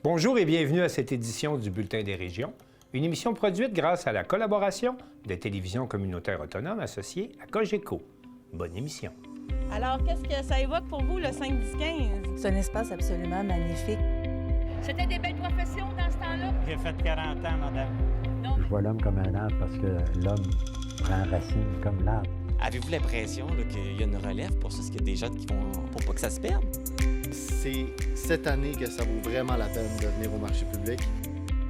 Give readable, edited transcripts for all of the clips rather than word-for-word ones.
Bonjour et bienvenue à cette édition du Bulletin des régions, une émission produite grâce à la collaboration des télévisions communautaires autonomes associées à Cogeco. Bonne émission. Alors, qu'est-ce que ça évoque pour vous, le 5-10-15? C'est un espace absolument magnifique. C'était des belles professions dans ce temps-là? J'ai fait 40 ans, madame. Non. Je vois l'homme comme un arbre parce que l'homme prend racine comme l'arbre. Avez-vous l'impression qu'il y a une relève pour ça? Est-ce qu'il y a des gens qui vont pour pas que ça se perde? C'est cette année que ça vaut vraiment la peine de venir au marché public.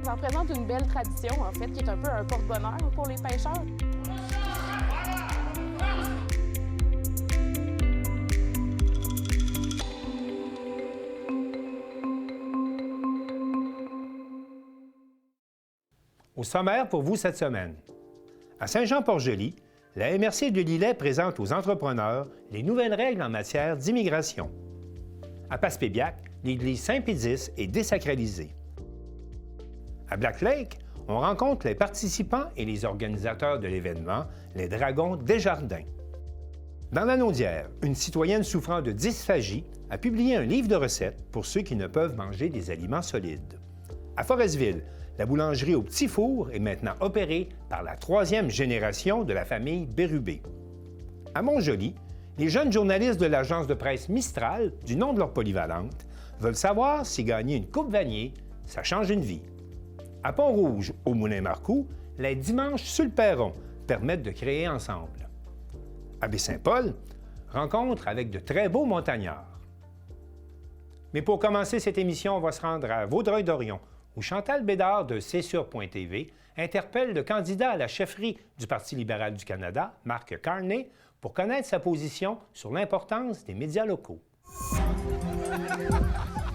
Ça représente une belle tradition, en fait, qui est un peu un porte-bonheur pour les pêcheurs. Au sommaire pour vous cette semaine. À Saint-Jean-Port-Joli, la MRC de Lillet présente aux entrepreneurs les nouvelles règles en matière d'immigration. À Passepébiac, l'église Saint-Pédis est désacralisée. À Black Lake, on rencontre les participants et les organisateurs de l'événement, les Dragons Desjardins. Dans la Naudière, une citoyenne souffrant de dysphagie a publié un livre de recettes pour ceux qui ne peuvent manger des aliments solides. À Forestville, la boulangerie au Petit Four est maintenant opérée par la troisième génération de la famille Bérubé. À Montjoly, les jeunes journalistes de l'agence de presse Mistral, du nom de leur polyvalente, veulent savoir si gagner une coupe Vanier, ça change une vie. À Pont-Rouge, au Moulin-Marcoux, les dimanches sur le perron permettent de créer ensemble. À Baie-Saint-Paul, rencontre avec de très beaux montagnards. Mais pour commencer cette émission, on va se rendre à Vaudreuil-Dorion, où Chantal Bédard de C'est-Sûr.tv interpelle le candidat à la chefferie du Parti libéral du Canada, Mark Carney, pour connaître sa position sur l'importance des médias locaux.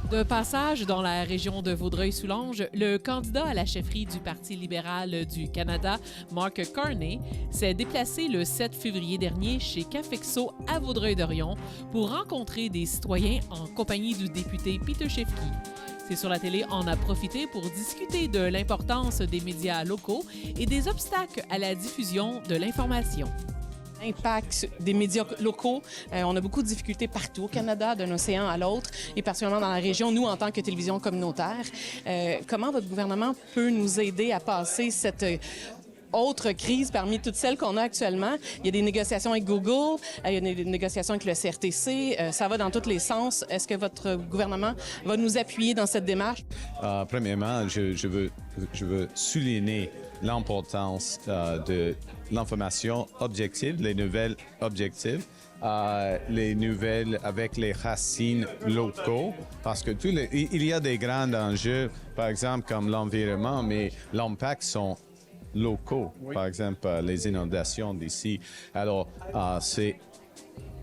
De passage dans la région de Vaudreuil-Soulanges, le candidat à la chefferie du Parti libéral du Canada, Mark Carney, s'est déplacé le 7 février dernier chez Cafexo à Vaudreuil-Dorion pour rencontrer des citoyens en compagnie du député Peter Shefki. C'est sur la télé, on a profité pour discuter de l'importance des médias locaux et des obstacles à la diffusion de l'information. L'impact des médias locaux, on a beaucoup de difficultés partout au Canada, d'un océan à l'autre, et particulièrement dans la région, nous, en tant que télévision communautaire. Comment votre gouvernement peut nous aider à passer cette autre crise parmi toutes celles qu'on a actuellement? Il y a des négociations avec Google, il y a des négociations avec le CRTC, ça va dans tous les sens. Est-ce que votre gouvernement va nous appuyer dans cette démarche? Premièrement, je veux souligner l'importance de l'information objective, les nouvelles objectives, les nouvelles avec les racines locaux, parce que il y a des grands enjeux, par exemple comme l'environnement, mais l'impact sont locaux, par exemple les inondations d'ici. Alors, c'est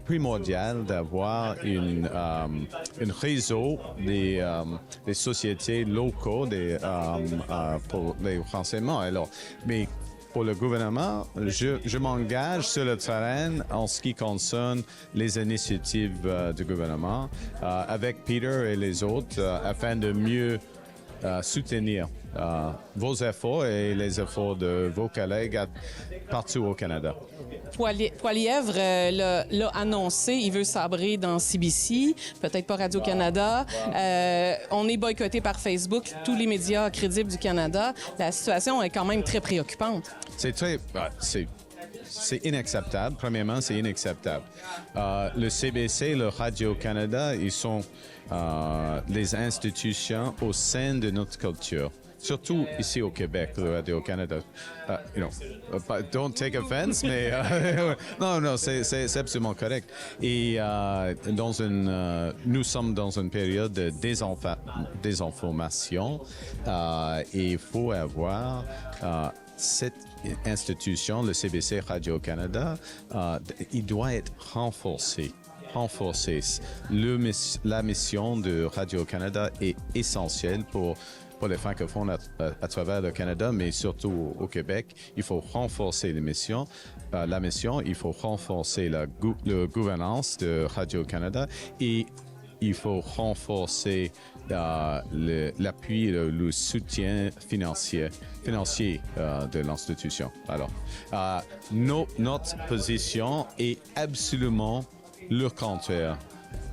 primordial d'avoir un réseau des sociétés locaux pour les renseignements. Alors, mais pour le gouvernement, je m'engage sur le terrain en ce qui concerne les initiatives du gouvernement avec Peter et les autres afin de mieux soutenir vos efforts et les efforts de vos collègues partout au Canada. Poilièvre l'a annoncé, il veut sabrer dans CBC, peut-être pas Radio-Canada. On est boycotté par Facebook, tous les médias crédibles du Canada. La situation est quand même très préoccupante. C'est inacceptable. Premièrement, c'est inacceptable. Le CBC, le Radio-Canada, ils sont les institutions au sein de notre culture. Surtout ici au Québec, le Radio-Canada. Don't take offense, mais non, c'est absolument correct. Et nous sommes dans une période de désinformation et il faut avoir cette institution, le CBC Radio-Canada, il doit être renforcé. La mission de Radio-Canada est essentielle pour les francophones à travers le Canada, mais surtout au Québec. Il faut renforcer la mission, il faut renforcer la gouvernance de Radio-Canada et il faut renforcer l'appui, le soutien financier de l'institution. Alors, notre position est absolument le contraire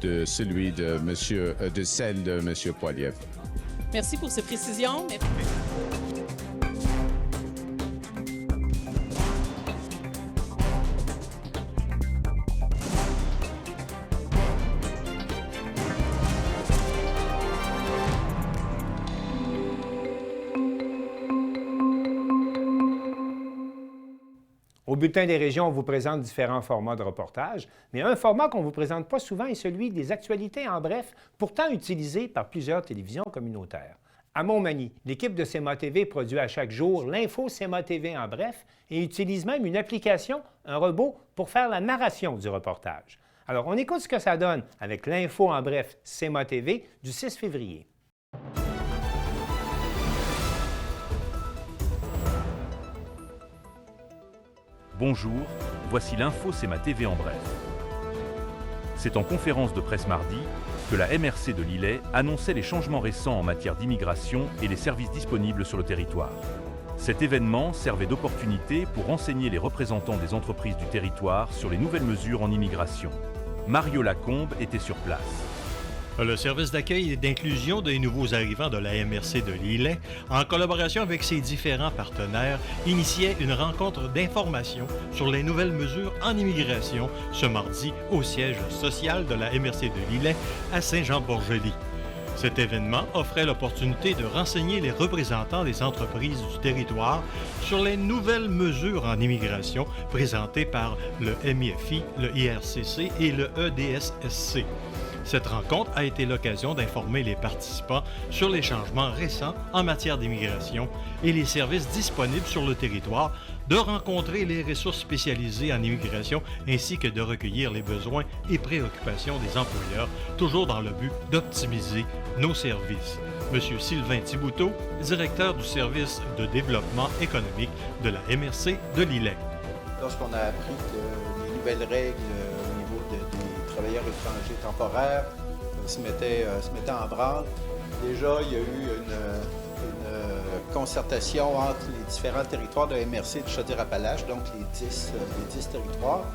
de celle de M. Poilièvre. Merci pour ces précisions. Au Bulletin des régions, on vous présente différents formats de reportage, mais un format qu'on ne vous présente pas souvent est celui des actualités en bref, pourtant utilisé par plusieurs télévisions communautaires. À Montmagny, l'équipe de CMA TV produit à chaque jour l'info CMA TV en bref et utilise même une application, un robot, pour faire la narration du reportage. Alors, on écoute ce que ça donne avec l'info en bref CMA TV du 6 février. Bonjour, voici l'info CMA TV en bref. C'est en conférence de presse mardi que la MRC de Lillet annonçait les changements récents en matière d'immigration et les services disponibles sur le territoire. Cet événement servait d'opportunité pour renseigner les représentants des entreprises du territoire sur les nouvelles mesures en immigration. Mario Lacombe était sur place. Le service d'accueil et d'inclusion des nouveaux arrivants de la MRC de Lillet, en collaboration avec ses différents partenaires, initiait une rencontre d'information sur les nouvelles mesures en immigration ce mardi au siège social de la MRC de Lillet à Saint-Jean-Port-Joli. Cet événement offrait l'opportunité de renseigner les représentants des entreprises du territoire sur les nouvelles mesures en immigration présentées par le MIFI, le IRCC et le EDSSC. Cette rencontre a été l'occasion d'informer les participants sur les changements récents en matière d'immigration et les services disponibles sur le territoire, de rencontrer les ressources spécialisées en immigration ainsi que de recueillir les besoins et préoccupations des employeurs, toujours dans le but d'optimiser nos services. Monsieur Sylvain Thibouteau, directeur du service de développement économique de la MRC de Lillet. Lorsqu'on a appris que les nouvelles règles des travailleurs étrangers temporaires se mettaient en branle. Déjà, il y a eu une concertation entre les différents territoires de MRC de Chaudière-Appalaches, donc les 10 territoires,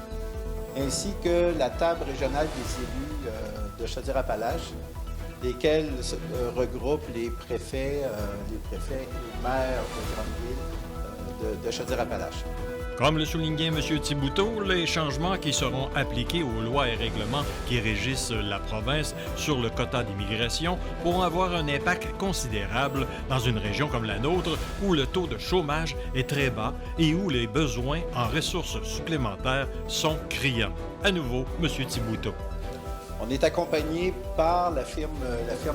ainsi que la table régionale des élus de Chaudière-Appalaches, lesquels regroupent les préfets et les maires de grandes villes de Chaudière-Appalaches. Comme le soulignait M. Thibouteau, les changements qui seront appliqués aux lois et règlements qui régissent la province sur le quota d'immigration pourront avoir un impact considérable dans une région comme la nôtre où le taux de chômage est très bas et où les besoins en ressources supplémentaires sont criants. À nouveau, M. Thibouteau. On est accompagné par la firme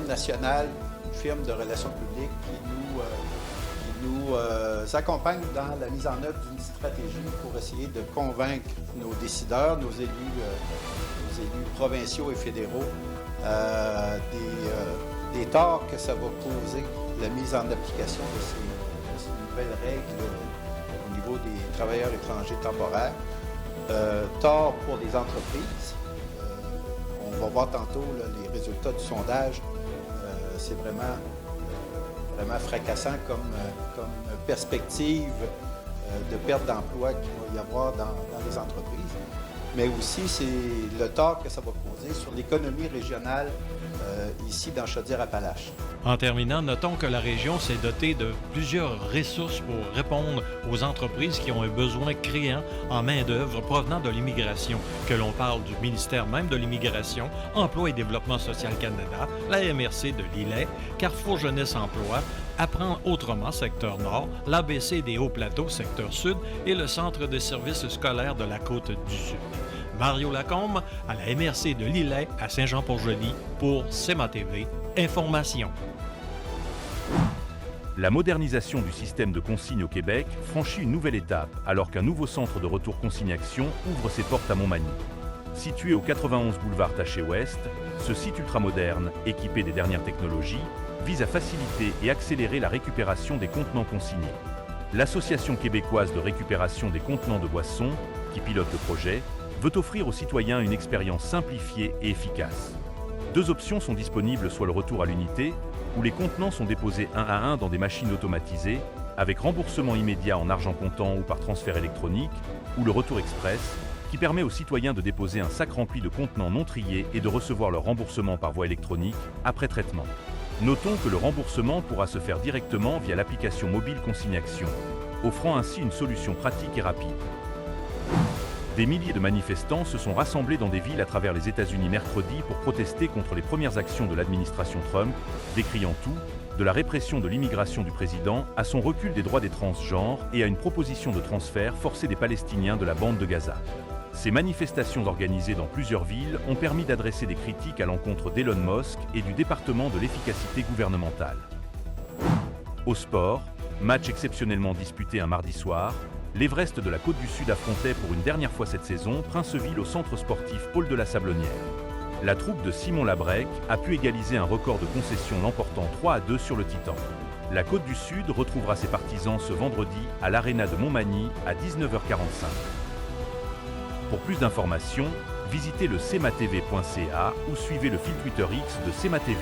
nationale, une firme de relations publiques qui nous accompagne dans la mise en œuvre d'une stratégie pour essayer de convaincre nos décideurs, nos élus provinciaux et fédéraux des torts que ça va causer la mise en application de ces nouvelles règles au niveau des travailleurs étrangers temporaires. Torts pour les entreprises. On va voir tantôt là, les résultats du sondage. C'est vraiment fracassant comme perspective de perte d'emploi qu'il va y avoir dans les entreprises. Mais aussi, c'est le tort que ça va causer sur l'économie régionale ici dans Chaudière-Appalaches. En terminant, notons que la région s'est dotée de plusieurs ressources pour répondre aux entreprises qui ont un besoin criant en main-d'œuvre provenant de l'immigration, que l'on parle du ministère même de l'Immigration, Emploi et Développement social Canada, la MRC de Lillet, Carrefour Jeunesse Emploi, Apprends autrement, secteur Nord, l'ABC des Hauts-Plateaux, secteur Sud et le Centre de services scolaires de la Côte-du-Sud. Mario Lacombe à la MRC de Lillet à Saint-Jean-Port-Joli pour CMA TV Information. La modernisation du système de consigne au Québec franchit une nouvelle étape alors qu'un nouveau centre de retour consigne-action ouvre ses portes à Montmagny. Situé au 91 boulevard Taché-Ouest, ce site ultramoderne, équipé des dernières technologies, vise à faciliter et accélérer la récupération des contenants consignés. L'Association québécoise de récupération des contenants de boissons, qui pilote le projet, veut offrir aux citoyens une expérience simplifiée et efficace. Deux options sont disponibles, soit le retour à l'unité, où les contenants sont déposés un à un dans des machines automatisées, avec remboursement immédiat en argent comptant ou par transfert électronique, ou le retour express, qui permet aux citoyens de déposer un sac rempli de contenants non triés et de recevoir leur remboursement par voie électronique après traitement. Notons que le remboursement pourra se faire directement via l'application mobile Consignation, offrant ainsi une solution pratique et rapide. Des milliers de manifestants se sont rassemblés dans des villes à travers les États-Unis mercredi pour protester contre les premières actions de l'administration Trump, décriant tout, de la répression de l'immigration du président à son recul des droits des transgenres et à une proposition de transfert forcé des Palestiniens de la bande de Gaza. Ces manifestations organisées dans plusieurs villes ont permis d'adresser des critiques à l'encontre d'Elon Musk et du département de l'efficacité gouvernementale. Au sport, match exceptionnellement disputé un mardi soir, l'Everest de la Côte du Sud affrontait pour une dernière fois cette saison Princeville au centre sportif Paul de la Sablonnière. La troupe de Simon Labrec a pu égaliser un record de concession l'emportant 3-2 sur le Titan. La Côte du Sud retrouvera ses partisans ce vendredi à l'Arena de Montmagny à 19h45. Pour plus d'informations, visitez le cmatv.ca ou suivez le fil Twitter X de CMATV.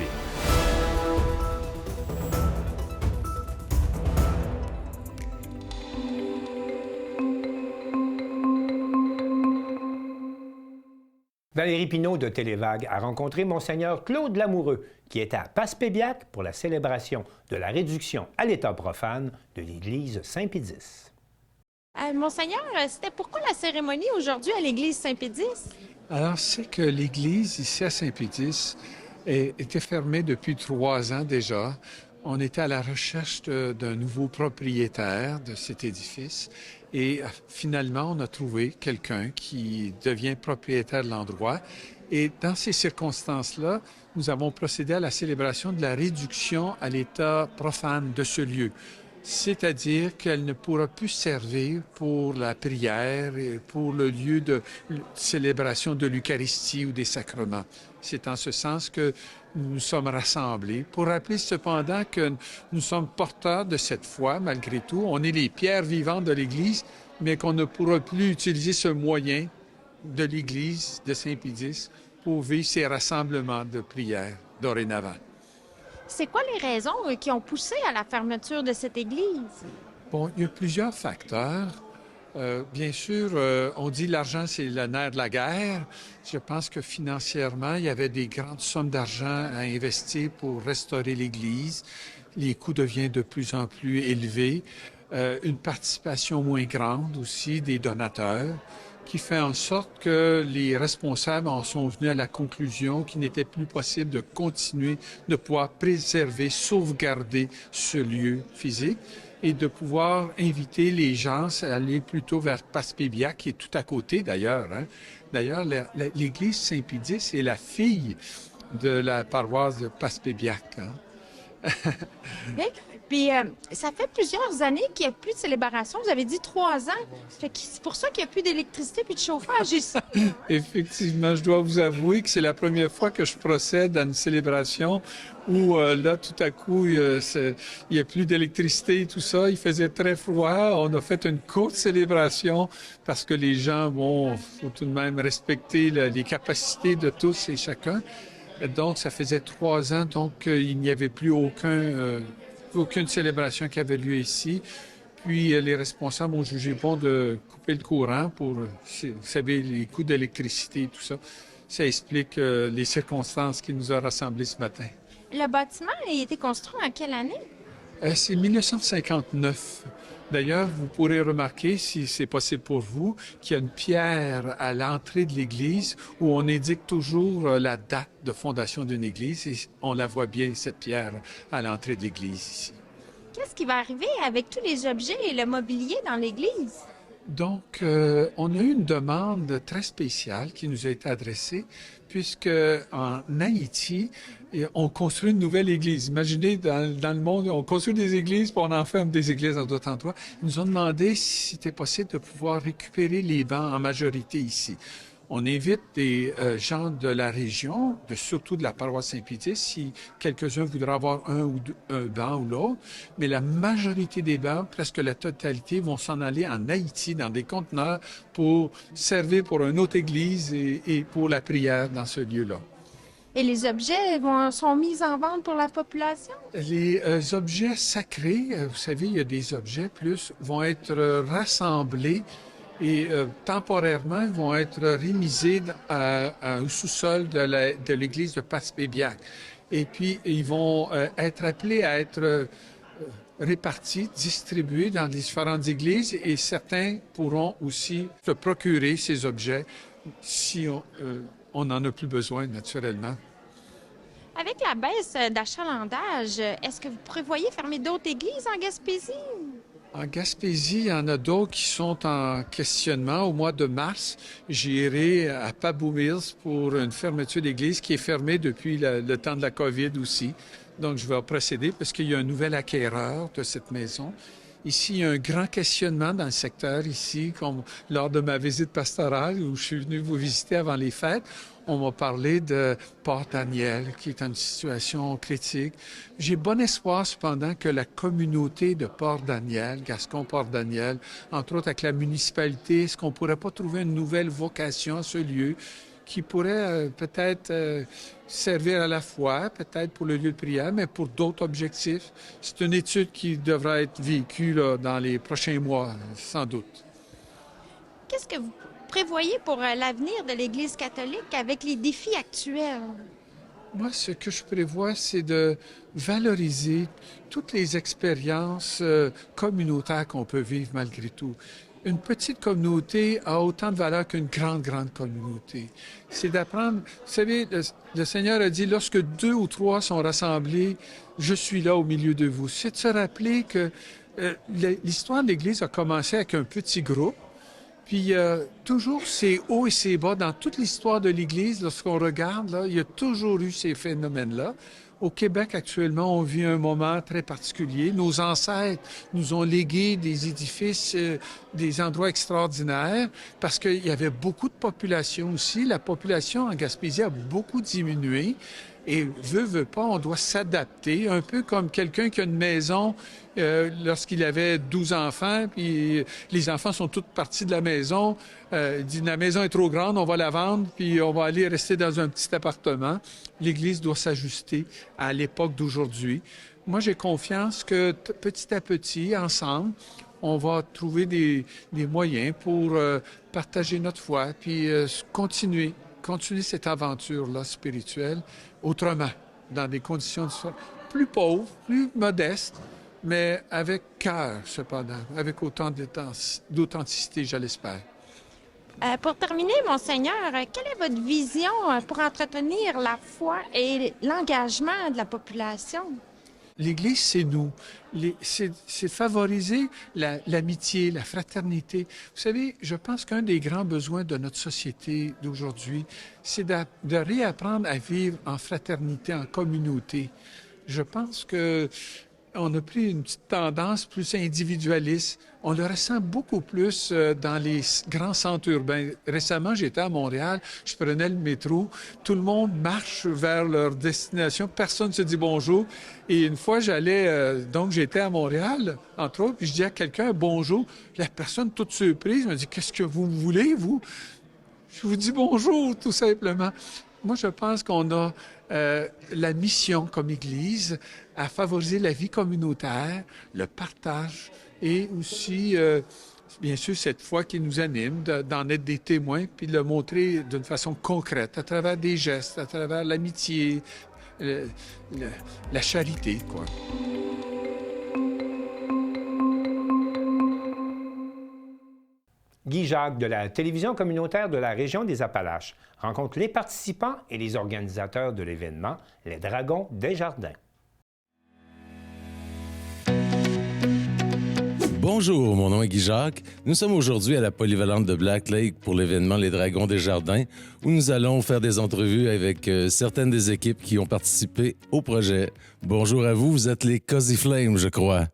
Valérie Pinault de Télévague a rencontré Monseigneur Claude Lamoureux, qui était à Passepébiac pour la célébration de la réduction à l'état profane de l'église Saint-Pédis. Monseigneur, c'était pourquoi la cérémonie aujourd'hui à l'église Saint-Pédis? Alors, c'est que l'église ici à Saint-Pédis était fermée depuis 3 ans déjà. On était à la recherche d'un nouveau propriétaire de cet édifice et finalement, on a trouvé quelqu'un qui devient propriétaire de l'endroit. Et dans ces circonstances-là, nous avons procédé à la célébration de la réduction à l'état profane de ce lieu. C'est-à-dire qu'elle ne pourra plus servir pour la prière et pour le lieu de célébration de l'Eucharistie ou des sacrements. C'est en ce sens que nous nous sommes rassemblés pour rappeler cependant que nous sommes porteurs de cette foi, malgré tout. On est les pierres vivantes de l'Église, mais qu'on ne pourra plus utiliser ce moyen de l'Église de Saint-Pédis pour vivre ces rassemblements de prière dorénavant. C'est quoi les raisons qui ont poussé à la fermeture de cette église? Bon, il y a plusieurs facteurs. Bien sûr, on dit l'argent, c'est le nerf de la guerre. Je pense que financièrement, il y avait des grandes sommes d'argent à investir pour restaurer l'Église. Les coûts deviennent de plus en plus élevés. Une participation moins grande aussi des donateurs, qui fait en sorte que les responsables en sont venus à la conclusion qu'il n'était plus possible de continuer de pouvoir préserver, sauvegarder ce lieu physique et de pouvoir inviter les gens à aller plutôt vers Passepébiac, qui est tout à côté d'ailleurs. Hein. D'ailleurs, l'église Saint-Pédis est la fille de la paroisse de Passepébiac. Hein. Puis, ça fait plusieurs années qu'il n'y a plus de célébration. Vous avez dit 3 ans. C'est pour ça qu'il n'y a plus d'électricité puis de chauffage ici. Effectivement, je dois vous avouer que c'est la première fois que je procède à une célébration où là, tout à coup, il n'y a plus d'électricité et tout ça. Il faisait très froid. On a fait une courte célébration parce que les gens, bon, faut tout de même respecter les capacités de tous et chacun. Donc, ça faisait 3 ans, donc il n'y avait plus aucune célébration qui avait lieu ici. Puis les responsables ont jugé bon de couper le courant pour, vous savez, les coûts d'électricité et tout ça. Ça explique les circonstances qui nous ont rassemblés ce matin. Le bâtiment a été construit en quelle année? C'est 1959. D'ailleurs, vous pourrez remarquer, si c'est possible pour vous, qu'il y a une pierre à l'entrée de l'église où on indique toujours la date de fondation d'une église et on la voit bien, cette pierre, à l'entrée de l'église ici. Qu'est-ce qui va arriver avec tous les objets et le mobilier dans l'église? Donc, on a eu une demande très spéciale qui nous a été adressée, puisque en Haïti, on construit une nouvelle église. Imaginez, dans le monde, on construit des églises, puis on enferme des églises dans d'autres endroits. Ils nous ont demandé si c'était possible de pouvoir récupérer les bancs en majorité ici. On invite des gens de la région, surtout de la paroisse Saint-Pédis, si quelques-uns voudraient avoir un banc ou l'autre, mais la majorité des bancs, presque la totalité, vont s'en aller en Haïti, dans des conteneurs, pour servir pour une autre église et pour la prière dans ce lieu-là. Et les objets sont mis en vente pour la population? Les objets sacrés, vous savez, il y a des objets vont être rassemblés et temporairement, ils vont être remisés au sous-sol de l'église de Passepébiac. et puis ils vont être appelés à être répartis, distribués dans les différentes églises et certains pourront aussi se procurer ces objets si on n'en a plus besoin naturellement. Avec la baisse d'achalandage, est-ce que vous prévoyez fermer d'autres églises en Gaspésie? En Gaspésie, il y en a d'autres qui sont en questionnement. Au mois de mars, j'irai à Pabot Mills pour une fermeture d'église qui est fermée depuis le temps de la COVID aussi. Donc, je vais procéder parce qu'il y a un nouvel acquéreur de cette maison. Ici, il y a un grand questionnement dans le secteur ici, comme lors de ma visite pastorale où je suis venu vous visiter avant les fêtes. On m'a parlé de Port-Daniel, qui est en une situation critique. J'ai bon espoir, cependant, que la communauté de Port-Daniel, Gascon-Port-Daniel, entre autres avec la municipalité, est-ce qu'on ne pourrait pas trouver une nouvelle vocation à ce lieu qui pourrait peut-être servir à la fois, peut-être pour le lieu de prière, mais pour d'autres objectifs? C'est une étude qui devra être vécue là, dans les prochains mois, sans doute. Qu'est-ce que vous prévoyez pour l'avenir de l'Église catholique avec les défis actuels? Moi, ce que je prévois, c'est de valoriser toutes les expériences communautaires qu'on peut vivre malgré tout. Une petite communauté a autant de valeur qu'une grande communauté. C'est d'apprendre... Vous savez, le Seigneur a dit, lorsque 2 ou 3 sont rassemblés, je suis là au milieu de vous. C'est de se rappeler que l'histoire de l'Église a commencé avec un petit groupe. Puis toujours ces hauts et ces bas dans toute l'histoire de l'Église, lorsqu'on regarde, là, il y a toujours eu ces phénomènes-là. Au Québec, actuellement, on vit un moment très particulier. Nos ancêtres nous ont légué des édifices, des endroits extraordinaires, parce qu'il y avait beaucoup de population aussi. La population en Gaspésie a beaucoup diminué. Et veut pas, on doit s'adapter, un peu comme quelqu'un qui a une maison lorsqu'il avait 12 enfants, puis les enfants sont tous partis de la maison. Il dit, la maison est trop grande, on va la vendre, puis on va aller rester dans un petit appartement. L'Église doit s'ajuster à l'époque d'aujourd'hui. Moi, j'ai confiance que petit à petit, ensemble, on va trouver des moyens pour partager notre foi, puis continuer cette aventure-là spirituelle autrement, dans des conditions plus pauvres, plus modestes, mais avec cœur, cependant, avec autant d'authenticité, je l'espère. Pour terminer, Monseigneur, quelle est votre vision pour entretenir la foi et l'engagement de la population? L'Église, c'est nous. C'est favoriser l'amitié, la fraternité. Vous savez, je pense qu'un des grands besoins de notre société d'aujourd'hui, c'est de réapprendre à vivre en fraternité, en communauté. Je pense que on a pris une petite tendance plus individualiste. On le ressent beaucoup plus dans les grands centres urbains. Récemment, j'étais à Montréal, je prenais le métro, tout le monde marche vers leur destination, personne ne se dit bonjour. Et une fois, donc j'étais à Montréal, entre autres, puis je dis à quelqu'un bonjour. La personne, toute surprise, me dit, qu'est-ce que vous voulez, vous? Je vous dis bonjour, tout simplement. Moi, je pense qu'on a la mission comme Église à favoriser la vie communautaire, le partage et aussi, bien sûr, cette foi qui nous anime, d'en être des témoins puis de le montrer d'une façon concrète, à travers des gestes, à travers l'amitié, la charité, quoi. Guy Jacques de la télévision communautaire de la région des Appalaches rencontre les participants et les organisateurs de l'événement Les Dragons des Jardins. Bonjour, mon nom est Guy Jacques. Nous sommes aujourd'hui à la polyvalente de Black Lake pour l'événement Les Dragons des Jardins, où nous allons faire des entrevues avec certaines des équipes qui ont participé au projet. Bonjour à vous, vous êtes les Cozy Flames, je crois.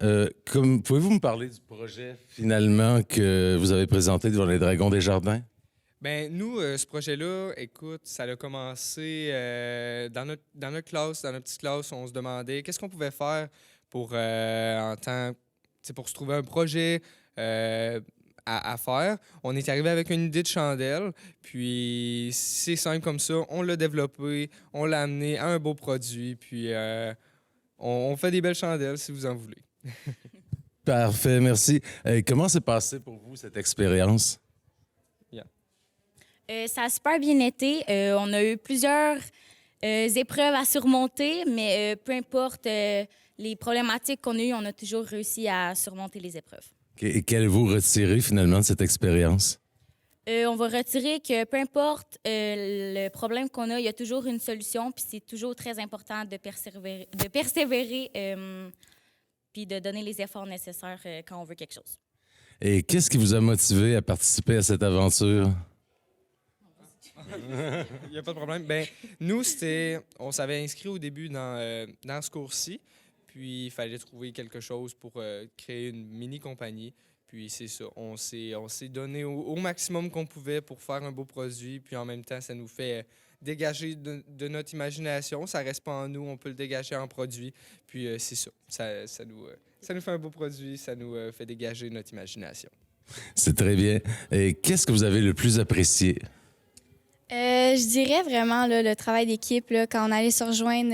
Pouvez-vous me parler du projet, finalement, que vous avez présenté devant les Dragons des Jardins? Bien, nous, ce projet-là, écoute, ça a commencé dans notre classe, dans notre petite classe, on se demandait qu'est-ce qu'on pouvait faire pour, pour se trouver un projet à faire. On est arrivé avec une idée de chandelle, puis c'est simple comme ça, on l'a développé, on l'a amené à un beau produit, puis on fait des belles chandelles si vous en voulez. Parfait, merci. Comment s'est passé pour vous cette expérience? Ça a super bien été. On a eu plusieurs épreuves à surmonter, mais peu importe les problématiques qu'on a eues, on a toujours réussi à surmonter les épreuves. Et qu'allez-vous retirer finalement de cette expérience? On va retirer que peu importe le problème qu'on a, il y a toujours une solution, puis c'est toujours très important de persévérer puis de donner les efforts nécessaires quand on veut quelque chose. Et qu'est-ce qui vous a motivé à participer à cette aventure? Il n'y a pas de problème. Ben, nous, on s'avait inscrit au début dans ce cours-ci, puis il fallait trouver quelque chose pour créer une mini-compagnie. Puis c'est ça, on s'est donné au maximum qu'on pouvait pour faire un beau produit, puis en même temps, ça nous fait dégager de notre imagination. Ça reste pas en nous, on peut le dégager en produit. Puis c'est ça, ça nous fait un beau produit, ça nous fait dégager notre imagination. C'est très bien. Et qu'est-ce que vous avez le plus apprécié? Je dirais vraiment là, le travail d'équipe, là, quand on allait se rejoindre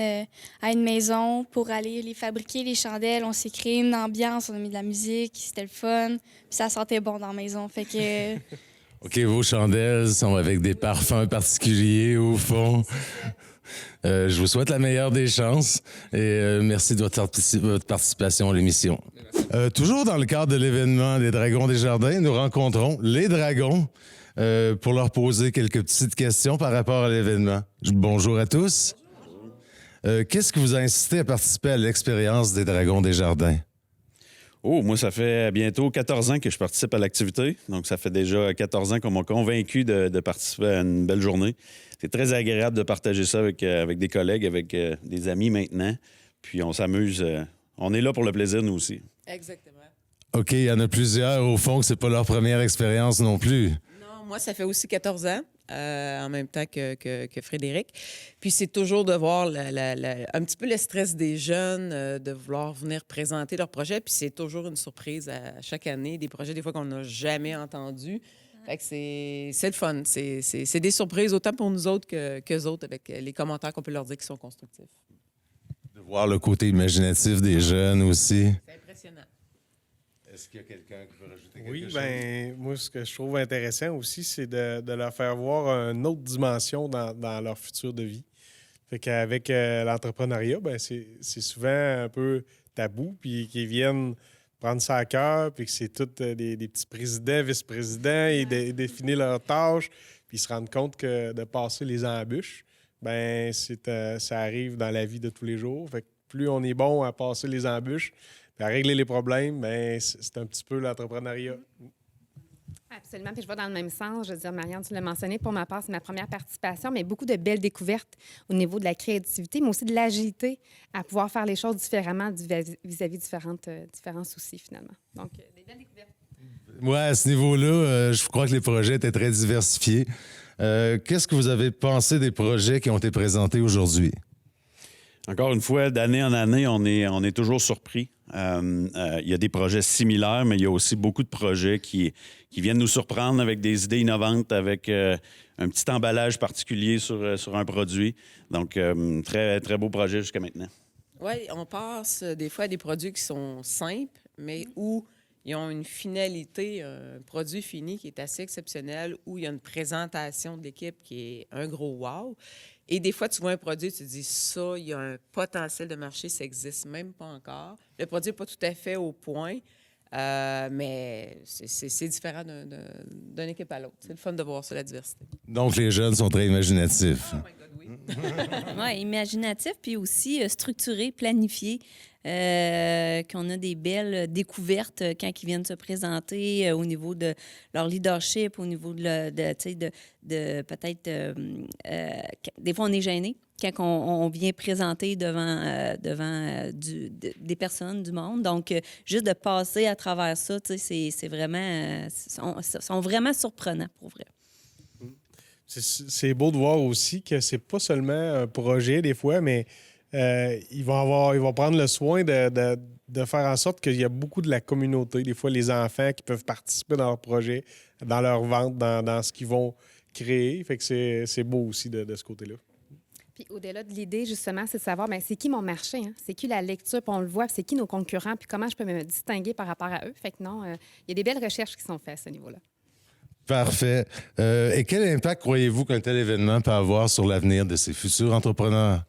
à une maison pour aller les fabriquer, les chandelles. On s'est créé une ambiance, on a mis de la musique, c'était le fun, puis ça sentait bon dans la maison. Fait que... OK, vos chandelles sont avec des parfums particuliers au fond. Je vous souhaite la meilleure des chances et merci de votre participation à l'émission. Toujours dans le cadre de l'événement des Dragons des Jardins, nous rencontrons les Dragons pour leur poser quelques petites questions par rapport à l'événement. Bonjour à tous. Qu'est-ce qui vous a incité à participer à l'expérience des Dragons des Jardins? Oh, moi, ça fait bientôt 14 ans que je participe à l'activité. Donc, ça fait déjà 14 ans qu'on m'a convaincu de participer à une belle journée. C'est très agréable de partager ça avec des collègues, avec des amis maintenant. Puis, on s'amuse. On est là pour le plaisir, nous aussi. Exactement. OK, il y en a plusieurs, au fond, que c'est pas leur première expérience non plus. Non, moi, ça fait aussi 14 ans. En même temps que Frédéric. Puis c'est toujours de voir un petit peu le stress des jeunes, de vouloir venir présenter leur projet. Puis c'est toujours une surprise à chaque année, des projets des fois qu'on n'a jamais entendus. Fait que c'est le fun. C'est des surprises autant pour nous autres qu'eux autres avec les commentaires qu'on peut leur dire qui sont constructifs. De voir le côté imaginatif des jeunes aussi. C'est impressionnant. Est-ce qu'il y a quelqu'un qui veut rajouter quelque chose? Oui, bien, moi, ce que je trouve intéressant aussi, c'est de leur faire voir une autre dimension dans leur futur de vie. Fait qu'avec l'entrepreneuriat, ben c'est souvent un peu tabou, puis qu'ils viennent prendre ça à cœur, puis que c'est tous des petits présidents, vice-présidents, et définir leurs tâches, puis ils se rendent compte que de passer les embûches, ben ça arrive dans la vie de tous les jours. Fait que plus on est bon à passer les embûches, à régler les problèmes, bien, c'est un petit peu l'entrepreneuriat. Absolument, puis je vais dans le même sens. Je veux dire, Marianne, tu l'as mentionné, pour ma part, c'est ma première participation, mais beaucoup de belles découvertes au niveau de la créativité, mais aussi de l'agilité à pouvoir faire les choses différemment vis-à-vis différents soucis, finalement. Donc, des belles découvertes. Oui, à ce niveau-là, je crois que les projets étaient très diversifiés. Qu'est-ce que vous avez pensé des projets qui ont été présentés aujourd'hui? Encore une fois, d'année en année, on est toujours surpris. Il y a des projets similaires, mais il y a aussi beaucoup de projets qui viennent nous surprendre avec des idées innovantes, avec un petit emballage particulier sur un produit. Donc, très, très beau projet jusqu'à maintenant. Oui, on passe des fois à des produits qui sont simples, mais où ils ont une finalité, un produit fini qui est assez exceptionnel, où il y a une présentation de l'équipe qui est un gros wow. Et des fois, tu vois un produit, tu te dis, ça, il y a un potentiel de marché, ça n'existe même pas encore. Le produit n'est pas tout à fait au point, mais c'est différent d'une équipe à l'autre. C'est le fun de voir ça, la diversité. Donc, les jeunes sont très imaginatifs. Oh my God, oui. Oui, imaginatif, puis aussi structuré, planifié. Qu'on a des belles découvertes quand ils viennent se présenter au niveau de leur leadership, au niveau de peut-être... des fois, on est gêné quand on vient présenter devant des personnes, du monde. Donc, juste de passer à travers ça, c'est vraiment... sont vraiment surprenants, pour vrai. C'est beau de voir aussi que c'est pas seulement un projet, des fois, mais... ils vont prendre le soin de faire en sorte qu'il y a beaucoup de la communauté, des fois les enfants qui peuvent participer dans leur projet, dans leur vente, dans ce qu'ils vont créer. Fait que c'est beau aussi de ce côté-là. Puis au-delà de l'idée, justement, c'est de savoir, bien, c'est qui mon marché, hein? C'est qui la lecture, puis on le voit, puis c'est qui nos concurrents, puis comment je peux me distinguer par rapport à eux. Fait que non, il y a des belles recherches qui sont faites à ce niveau-là. Parfait. Et quel impact croyez-vous qu'un tel événement peut avoir sur l'avenir de ces futurs entrepreneurs?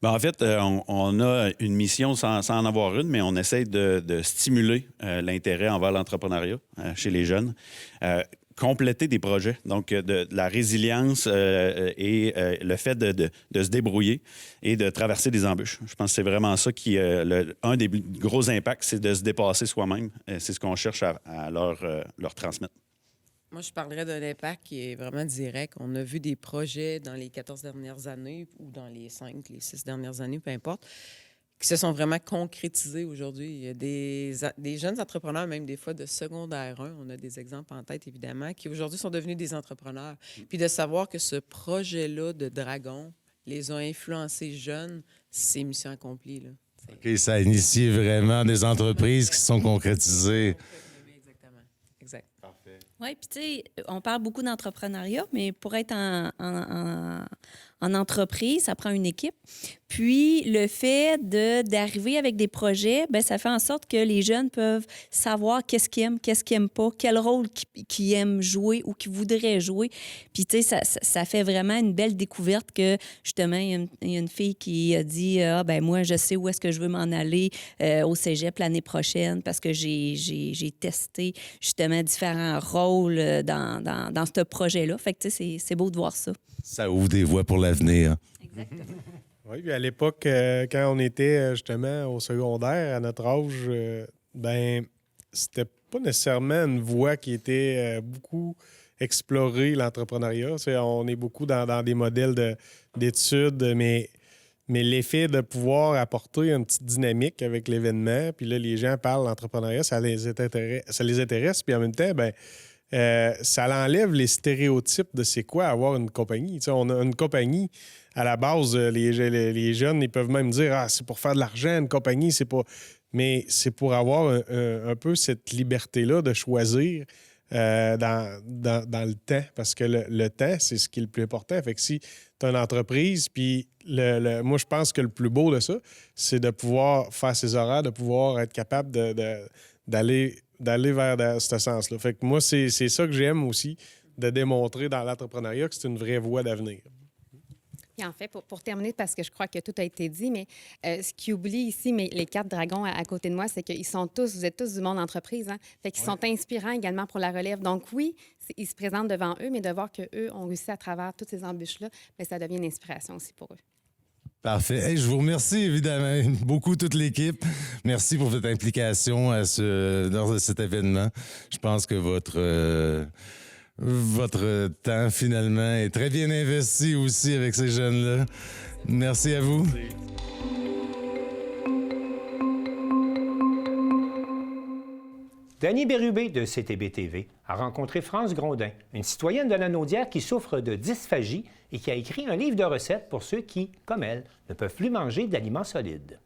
Ben, en fait, on a une mission sans en avoir une, mais on essaie de stimuler l'intérêt envers l'entrepreneuriat chez les jeunes. Compléter des projets, donc de la résilience et le fait de se débrouiller et de traverser des embûches. Je pense que c'est vraiment ça qui un des gros impacts, c'est de se dépasser soi-même. C'est ce qu'on cherche à leur transmettre. Moi, je parlerais d'un impact qui est vraiment direct. On a vu des projets dans les 14 dernières années ou dans les 5, les 6 dernières années, peu importe, qui se sont vraiment concrétisés aujourd'hui. Il y a des jeunes entrepreneurs, même des fois de secondaire 1, on a des exemples en tête, évidemment, qui aujourd'hui sont devenus des entrepreneurs. Puis de savoir que ce projet-là de Dragon les a influencés jeunes, c'est mission accomplie, là. OK, ça a initié vraiment des entreprises qui se sont concrétisées. Exactement. Exact. Parfait. Oui, puis tu sais, on parle beaucoup d'entrepreneuriat, mais pour être en entreprise, ça prend une équipe. Puis, le fait d'arriver avec des projets, bien, ça fait en sorte que les jeunes peuvent savoir qu'est-ce qu'ils aiment pas, quel rôle qu'ils aiment jouer ou qu'ils voudraient jouer. Puis, tu sais, ça fait vraiment une belle découverte que, justement, il y a une fille qui a dit « Ah, ben moi, je sais où est-ce que je veux m'en aller au cégep l'année prochaine parce que j'ai testé, justement, différents rôles dans ce projet-là. » Fait que, tu sais, c'est beau de voir ça. Ça ouvre des voies pour l'avenir. Exactement. Oui, puis à l'époque, quand on était justement au secondaire, à notre âge, ben c'était pas nécessairement une voie qui était beaucoup explorée, l'entrepreneuriat. On est beaucoup dans des modèles d'études, mais l'effet de pouvoir apporter une petite dynamique avec l'événement, puis là, les gens parlent d'entrepreneuriat, ça les intéresse, puis en même temps, ben ça l'enlève les stéréotypes de c'est quoi avoir une compagnie. T'sais, on a une compagnie, à la base, les jeunes, ils peuvent même dire « Ah, c'est pour faire de l'argent, une compagnie, c'est pas... » Mais c'est pour avoir un peu cette liberté-là de choisir dans le temps, parce que le temps, c'est ce qui est le plus important. Fait que si tu as une entreprise, puis moi, je pense que le plus beau de ça, c'est de pouvoir faire ses horaires, de pouvoir être capable d'aller vers ce sens-là. Fait que moi, c'est ça que j'aime aussi, de démontrer dans l'entrepreneuriat que c'est une vraie voie d'avenir. Puis en fait, pour terminer, parce que je crois que tout a été dit, mais ce qui oublie ici, mais les 4 dragons à côté de moi, c'est qu'ils sont tous, vous êtes tous du monde entreprise, hein? Fait qu'ils sont inspirants également pour la relève. Donc oui, ils se présentent devant eux, mais de voir qu'eux ont réussi à travers toutes ces embûches-là, bien, ça devient une inspiration aussi pour eux. Parfait. Hey, je vous remercie évidemment beaucoup, toute l'équipe. Merci pour votre implication dans cet événement. Je pense que votre temps, finalement, est très bien investi aussi avec ces jeunes-là. Merci à vous. Merci. Danny Bérubé de CTB-TV a rencontré France Grondin, une citoyenne de Lanaudière qui souffre de dysphagie et qui a écrit un livre de recettes pour ceux qui, comme elle, ne peuvent plus manger d'aliments solides.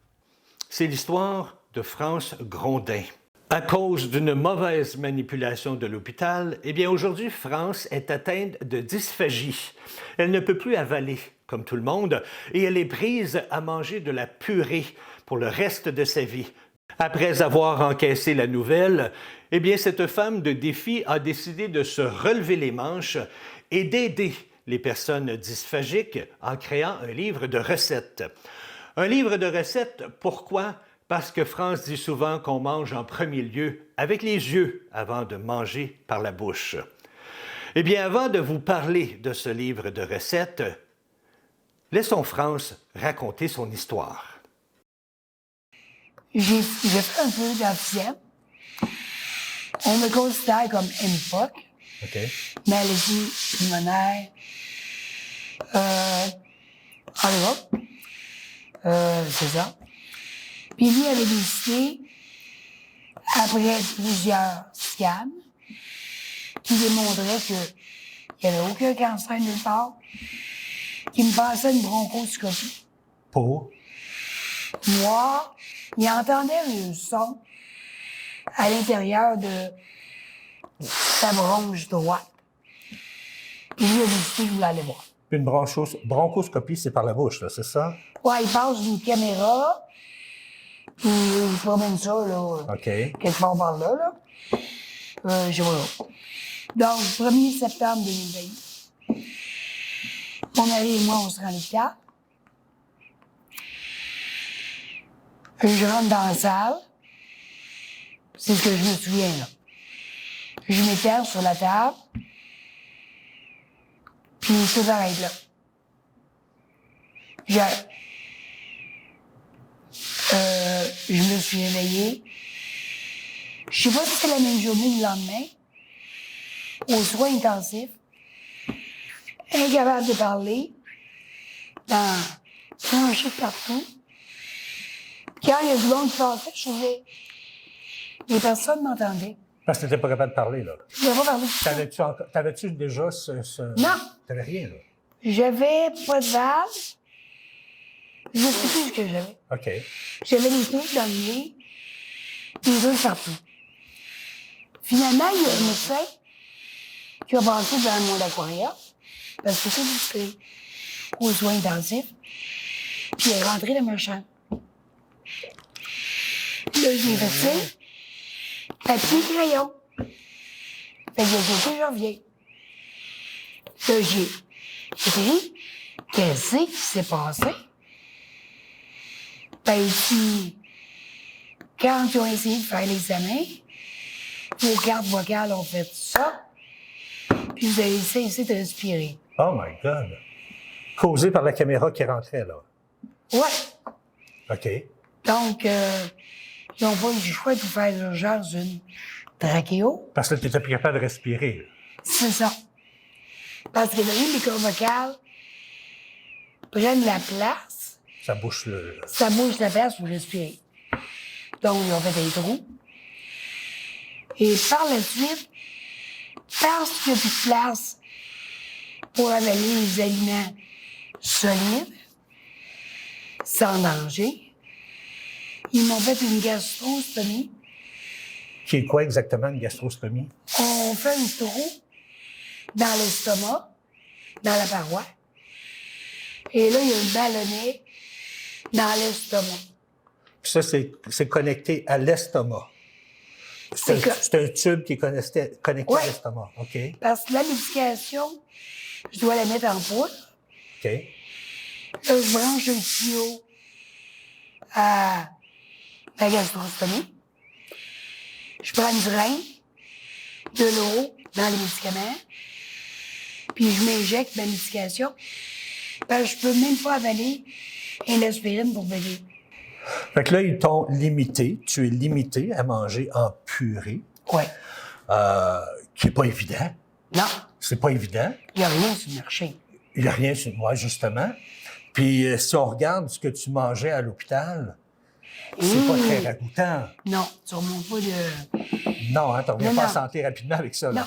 C'est l'histoire de France Grondin. À cause d'une mauvaise manipulation de l'hôpital, eh bien aujourd'hui, France est atteinte de dysphagie. Elle ne peut plus avaler, comme tout le monde, et elle est prise à manger de la purée pour le reste de sa vie. Après avoir encaissé la nouvelle, eh bien cette femme de défi a décidé de se relever les manches et d'aider les personnes dysphagiques en créant un livre de recettes. Un livre de recettes, pourquoi? Parce que France dit souvent qu'on mange en premier lieu avec les yeux avant de manger par la bouche. Eh bien, avant de vous parler de ce livre de recettes, laissons France raconter son histoire. J'ai fait un peu d'officiel. On me considère comme MPOC, maladie pulmonaire, en Europe. C'est ça. Puis lui avait décidé, après plusieurs scans, qui démontraient qu'il n'y avait aucun cancer nulle part, qu'il me passait une bronchoscopie. Pour? Moi, il entendait le son à l'intérieur de sa bronche droite. Puis lui a décidé qu'il voulait aller voir. Une bronchoscopie, c'est par la bouche, là, c'est ça? Ouais, il passe une caméra, puis il promène ça, là, quelque part par là, là. Je sais pas. Donc, 1er septembre 2020, mon mari et moi, on se rend à l'hôpital. Je rentre dans la salle. C'est ce que je me souviens, là. Je m'éterne sur la table. Puis tout arrête là. Je me suis réveillée. Je sais pas si c'est la même journée ou le lendemain. Aux soins intensifs. Incapable de parler. Planché partout. Quand il y a du monde qui passait, je trouvais les personnes m'entendaient. Parce que tu n'étais pas capable de parler, là. Je ne pouvais pas parler. T'avais-tu déjà Non. T'avais rien, là? J'avais pas de valve. Je ne sais plus ce que j'avais. OK. J'avais des trucs dans le nez, des trucs partout. Finalement, il y a un médecin qui a passé dans mon aquarium, parce que c'était aux soins intensifs, puis il est rentré dans ma chambre. Là, j'ai fait ça, papier, crayon. Fait que j'ai dit, je reviens. Là, j'ai dit, qu'est-ce qui s'est passé? Ben, ici, quand ils ont essayé de faire l'examen, vos cartes vocales ont fait ça, puis vous avez cessé de respirer. Oh my God! Causé par la caméra qui rentrait, là? Ouais. OK. Donc, ils n'ont pas eu le choix de vous faire l'urgence d'une trachéo. Parce que tu n'étais plus capable de respirer. C'est ça. Parce que les cordes vocales prennent la place. Ça bouche le... Ça bouge la place pour respirer. Donc, ils ont fait des trous. Et par la suite, parce qu'il n'y a plus de place pour avaler les aliments solides, sans danger, ils m'ont fait une gastrostomie. Qui est quoi exactement, une gastrostomie? On fait un trou dans l'estomac, dans la paroi. Et là, il y a un ballonnet dans l'estomac. Puis ça, c'est connecté à l'estomac. C'est un tube qui est connecté à l'estomac. OK. Parce que la médication, je dois la mettre en poudre. OK. Là, je branche un tuyau à la gastrostomie. Je prends une drain, de l'eau dans les médicaments, puis je m'injecte ma médication. Parce que je peux même pas avaler une aspirine pour bébé. Fait que là, ils t'ont limité. Tu es limité à manger en purée. Oui. Qui n'est pas évident. Non. C'est pas évident. Il n'y a rien sur le marché. Il n'y a rien sur moi, justement. Puis si on regarde ce que tu mangeais à l'hôpital, c'est pas très ragoûtant. Non, tu remontes pas de... Non, hein, tu reviens pas en santé rapidement avec ça. Là. Non,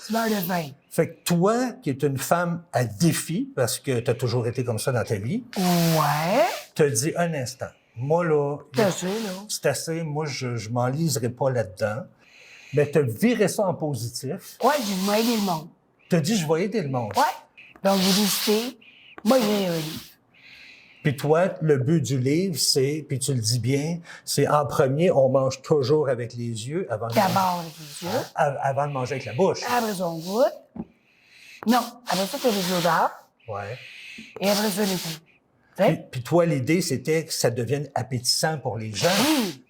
tu meurs de faim. Fait que toi, qui es une femme à défi, parce que tu as toujours été comme ça dans ta vie, ouais, te dis un instant. Moi, là, c'est assez. Moi, je m'enliserai pas là-dedans. Mais te virer ça en positif. Ouais, je vais aider le monde. T'as dit, je vais aider le monde. Ouais. Donc, j'ai décidé, moi, j'ai un livre. Puis toi, le but du livre, c'est, puis tu le dis bien, c'est en premier, on mange toujours avec les yeux avant de D'abord avec les yeux. Avant de manger avec la bouche. Après ça, on goûte. Non, après ça, tu as les odeurs. Ouais. Et après ça, les goûts. Puis toi, l'idée, c'était que ça devienne appétissant pour les gens.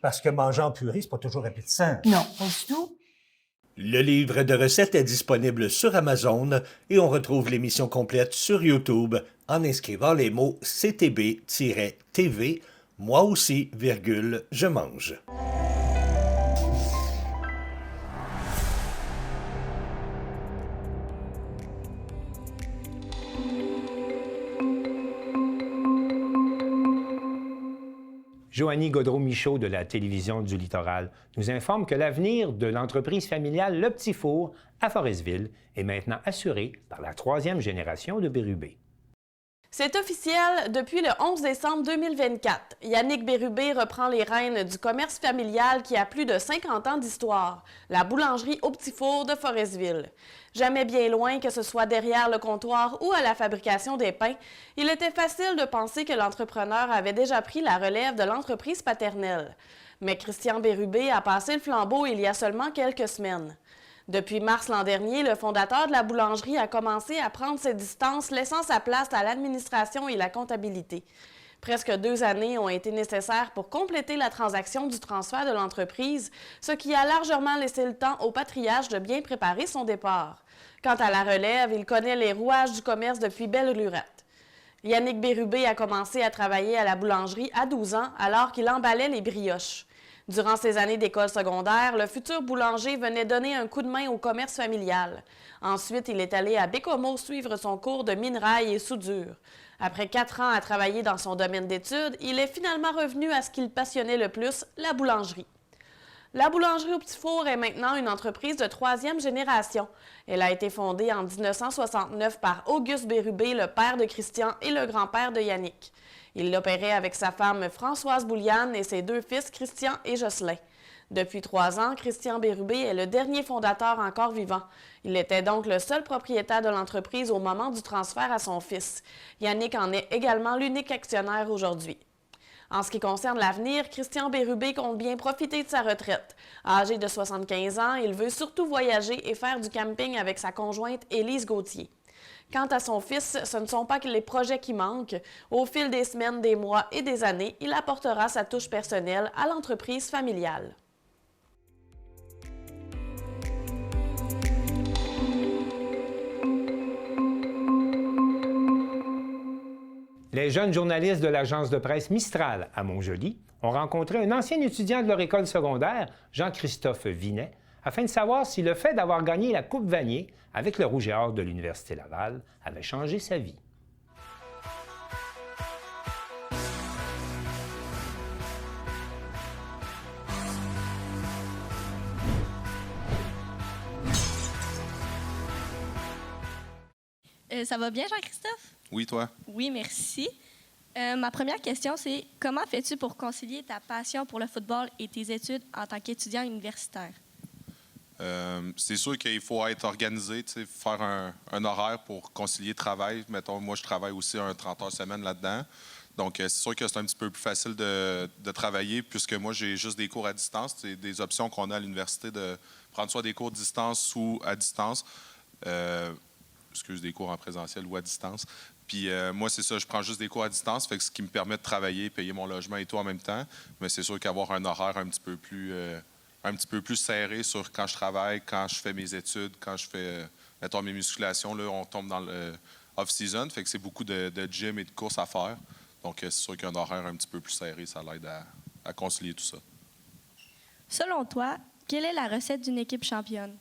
Parce que manger en purée, c'est pas toujours appétissant. Non, pas du tout. Le livre de recettes est disponible sur Amazon et on retrouve l'émission complète sur YouTube en inscrivant les mots CTB-TV, moi aussi, je mange. Joanie Gaudreau-Michaud de la Télévision du Littoral nous informe que l'avenir de l'entreprise familiale Le Petit Four à Forestville est maintenant assuré par la 3e génération de Bérubé. C'est officiel depuis le 11 décembre 2024. Yannick Bérubé reprend les rênes du commerce familial qui a plus de 50 ans d'histoire, la boulangerie Au Petit Four de Forestville. Jamais bien loin, que ce soit derrière le comptoir ou à la fabrication des pains, il était facile de penser que l'entrepreneur avait déjà pris la relève de l'entreprise paternelle. Mais Christian Bérubé a passé le flambeau il y a seulement quelques semaines. Depuis mars l'an dernier, le fondateur de la boulangerie a commencé à prendre ses distances, laissant sa place à l'administration et la comptabilité. Presque 2 années ont été nécessaires pour compléter la transaction du transfert de l'entreprise, ce qui a largement laissé le temps au patriarche de bien préparer son départ. Quant à la relève, il connaît les rouages du commerce depuis belle lurette. Yannick Bérubé a commencé à travailler à la boulangerie à 12 ans alors qu'il emballait les brioches. Durant ses années d'école secondaire, le futur boulanger venait donner un coup de main au commerce familial. Ensuite, il est allé à Bécomo suivre son cours de minerai et soudure. Après 4 ans à travailler dans son domaine d'études, il est finalement revenu à ce qu'il passionnait le plus, la boulangerie. La boulangerie au Petit Four est maintenant une entreprise de 3e génération. Elle a été fondée en 1969 par Auguste Bérubé, le père de Christian et le grand-père de Yannick. Il l'opérait avec sa femme Françoise Bouliane et ses 2 fils Christian et Jocelyn. Depuis 3 ans, Christian Bérubé est le dernier fondateur encore vivant. Il était donc le seul propriétaire de l'entreprise au moment du transfert à son fils. Yannick en est également l'unique actionnaire aujourd'hui. En ce qui concerne l'avenir, Christian Bérubé compte bien profiter de sa retraite. Âgé de 75 ans, il veut surtout voyager et faire du camping avec sa conjointe Élise Gauthier. Quant à son fils, ce ne sont pas que les projets qui manquent. Au fil des semaines, des mois et des années, il apportera sa touche personnelle à l'entreprise familiale. Les jeunes journalistes de l'agence de presse Mistral à Montjoly ont rencontré un ancien étudiant de leur école secondaire, Jean-Christophe Vinet, afin de savoir si le fait d'avoir gagné la Coupe Vanier avec le Rouge et Or de l'Université Laval avait changé sa vie. Ça va bien, Jean-Christophe? Oui, toi? Oui, merci. Ma première question, c'est comment fais-tu pour concilier ta passion pour le football et tes études en tant qu'étudiant universitaire? C'est sûr qu'il faut être organisé, faire un horaire pour concilier le travail. Mettons, moi, je travaille aussi un 30 heures semaine là-dedans. Donc, c'est sûr que c'est un petit peu plus facile de travailler puisque moi, j'ai juste des cours à distance. C'est des options qu'on a à l'université de prendre soit des cours de distance ou à distance. Des cours en présentiel ou à distance. Puis moi, c'est ça, je prends juste des cours à distance, fait que ce qui me permet de travailler, payer mon logement et tout en même temps. Mais c'est sûr qu'avoir un horaire un petit peu plus serré sur quand je travaille, quand je fais mes études, quand je fais, mettons, mes musculations, là, on tombe dans le off-season, fait que c'est beaucoup de gym et de courses à faire. Donc, c'est sûr qu'un horaire un petit peu plus serré, ça l'aide à concilier tout ça. Selon toi, quelle est la recette d'une équipe championne?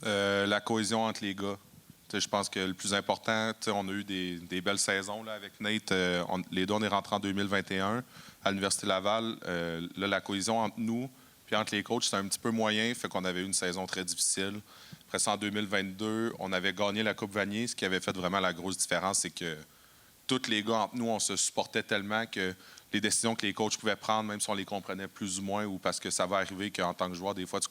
La cohésion entre les gars. Je pense que le plus important, on a eu des belles saisons là, avec Nate. Les deux, on est rentrés en 2021 à l'Université Laval. Là, la cohésion entre nous puis entre les coachs, c'était un petit peu moyen, fait qu'on avait eu une saison très difficile. Après ça, en 2022, on avait gagné la Coupe Vanier. Ce qui avait fait vraiment la grosse différence, c'est que tous les gars entre nous, on se supportait tellement que les décisions que les coachs pouvaient prendre, même si on les comprenait plus ou moins, ou parce que ça va arriver qu'en tant que joueur, des fois, tu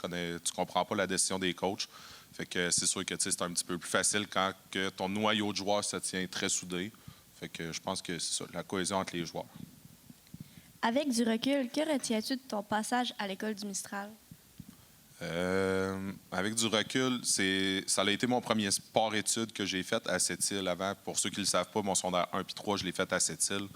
comprends pas la décision des coachs. Fait que c'est sûr que c'est un petit peu plus facile quand que ton noyau de joueurs se tient très soudé. Fait que je pense que c'est ça, la cohésion entre les joueurs. Avec du recul, que retiens-tu de ton passage à l'école du Mistral? Avec du recul, ça a été mon premier sport-études que j'ai fait à Sept-Îles avant. Pour ceux qui ne le savent pas, mon secondaire 1 puis 3, je l'ai fait à Sept-Îles.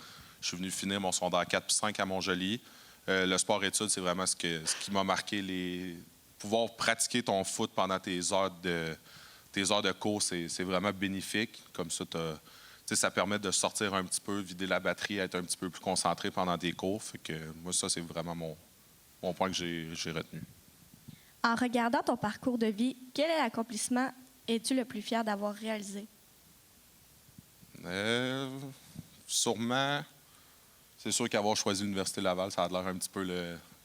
Je suis venu finir mon secondaire 4 puis 5 à Montjoly. Le sport-études, c'est vraiment ce qui m'a marqué. Pouvoir pratiquer ton foot pendant tes heures de cours, c'est vraiment bénéfique. Comme ça, ça permet de sortir un petit peu, vider la batterie, être un petit peu plus concentré pendant tes cours. Fait que moi, ça, c'est vraiment mon point que j'ai retenu. En regardant ton parcours de vie, quel est l'accomplissement es-tu le plus fier d'avoir réalisé? Sûrement, c'est sûr qu'avoir choisi l'Université Laval, ça a l'air un petit peu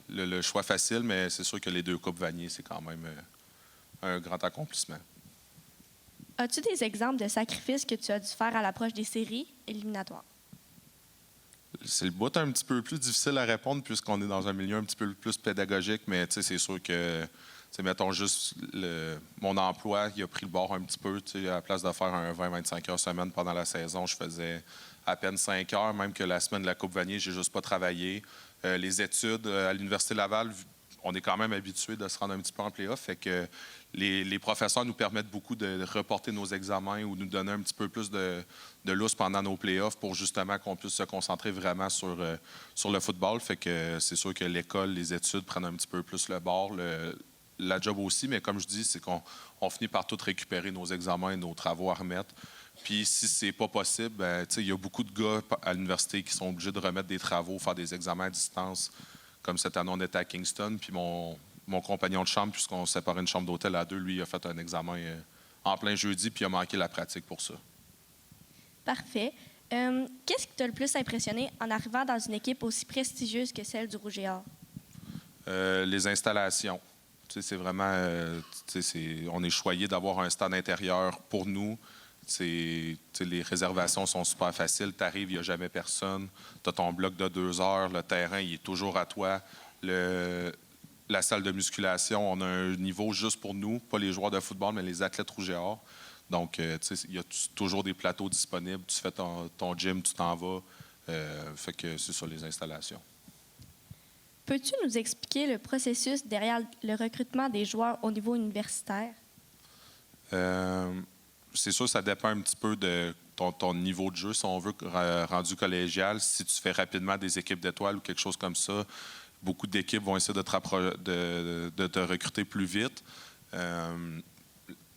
le choix facile, mais c'est sûr que les 2 Coupes Vanier, c'est quand même un grand accomplissement. As-tu des exemples de sacrifices que tu as dû faire à l'approche des séries éliminatoires? C'est le bout un petit peu plus difficile à répondre puisqu'on est dans un milieu un petit peu plus pédagogique, mais c'est sûr que, mettons juste mon emploi, il a pris le bord un petit peu. À la place de faire un 20-25 heures semaine pendant la saison, je faisais à peine 5 heures, même que la semaine de la Coupe Vanier, j'ai juste pas travaillé. Les études à l'Université Laval, on est quand même habitué de se rendre un petit peu en play-off. Fait que les professeurs nous permettent beaucoup de reporter nos examens ou nous donner un petit peu plus de lousse pendant nos play-offs pour justement qu'on puisse se concentrer vraiment sur le football. Fait que c'est sûr que l'école, les études prennent un petit peu plus le bord, la job aussi, mais comme je dis, c'est qu'on finit par tout récupérer nos examens et nos travaux à remettre. Puis si c'est pas possible, ben, il y a beaucoup de gars à l'université qui sont obligés de remettre des travaux, faire des examens à distance. Comme cette année, on était à Kingston, puis mon compagnon de chambre, puisqu'on séparait une chambre d'hôtel à deux, lui, il a fait un examen en plein jeudi, puis il a manqué la pratique pour ça. Parfait. Qu'est-ce qui t'a le plus impressionné en arrivant dans une équipe aussi prestigieuse que celle du Rouge et Or? Les installations. C'est vraiment... on est choyé d'avoir un stade intérieur pour nous. Les réservations sont super faciles. Tu arrives, il n'y a jamais personne. Tu as ton bloc de 2 heures. Le terrain, il est toujours à toi. La salle de musculation, on a un niveau juste pour nous, pas les joueurs de football, mais les athlètes rouges et or. Donc, il y a toujours des plateaux disponibles. Tu fais ton gym, tu t'en vas. Fait que c'est ça, les installations. Peux-tu nous expliquer le processus derrière le recrutement des joueurs au niveau universitaire? C'est sûr, ça dépend un petit peu de ton niveau de jeu, si on veut, rendu collégial. Si tu fais rapidement des équipes d'étoiles ou quelque chose comme ça, beaucoup d'équipes vont essayer de te recruter plus vite.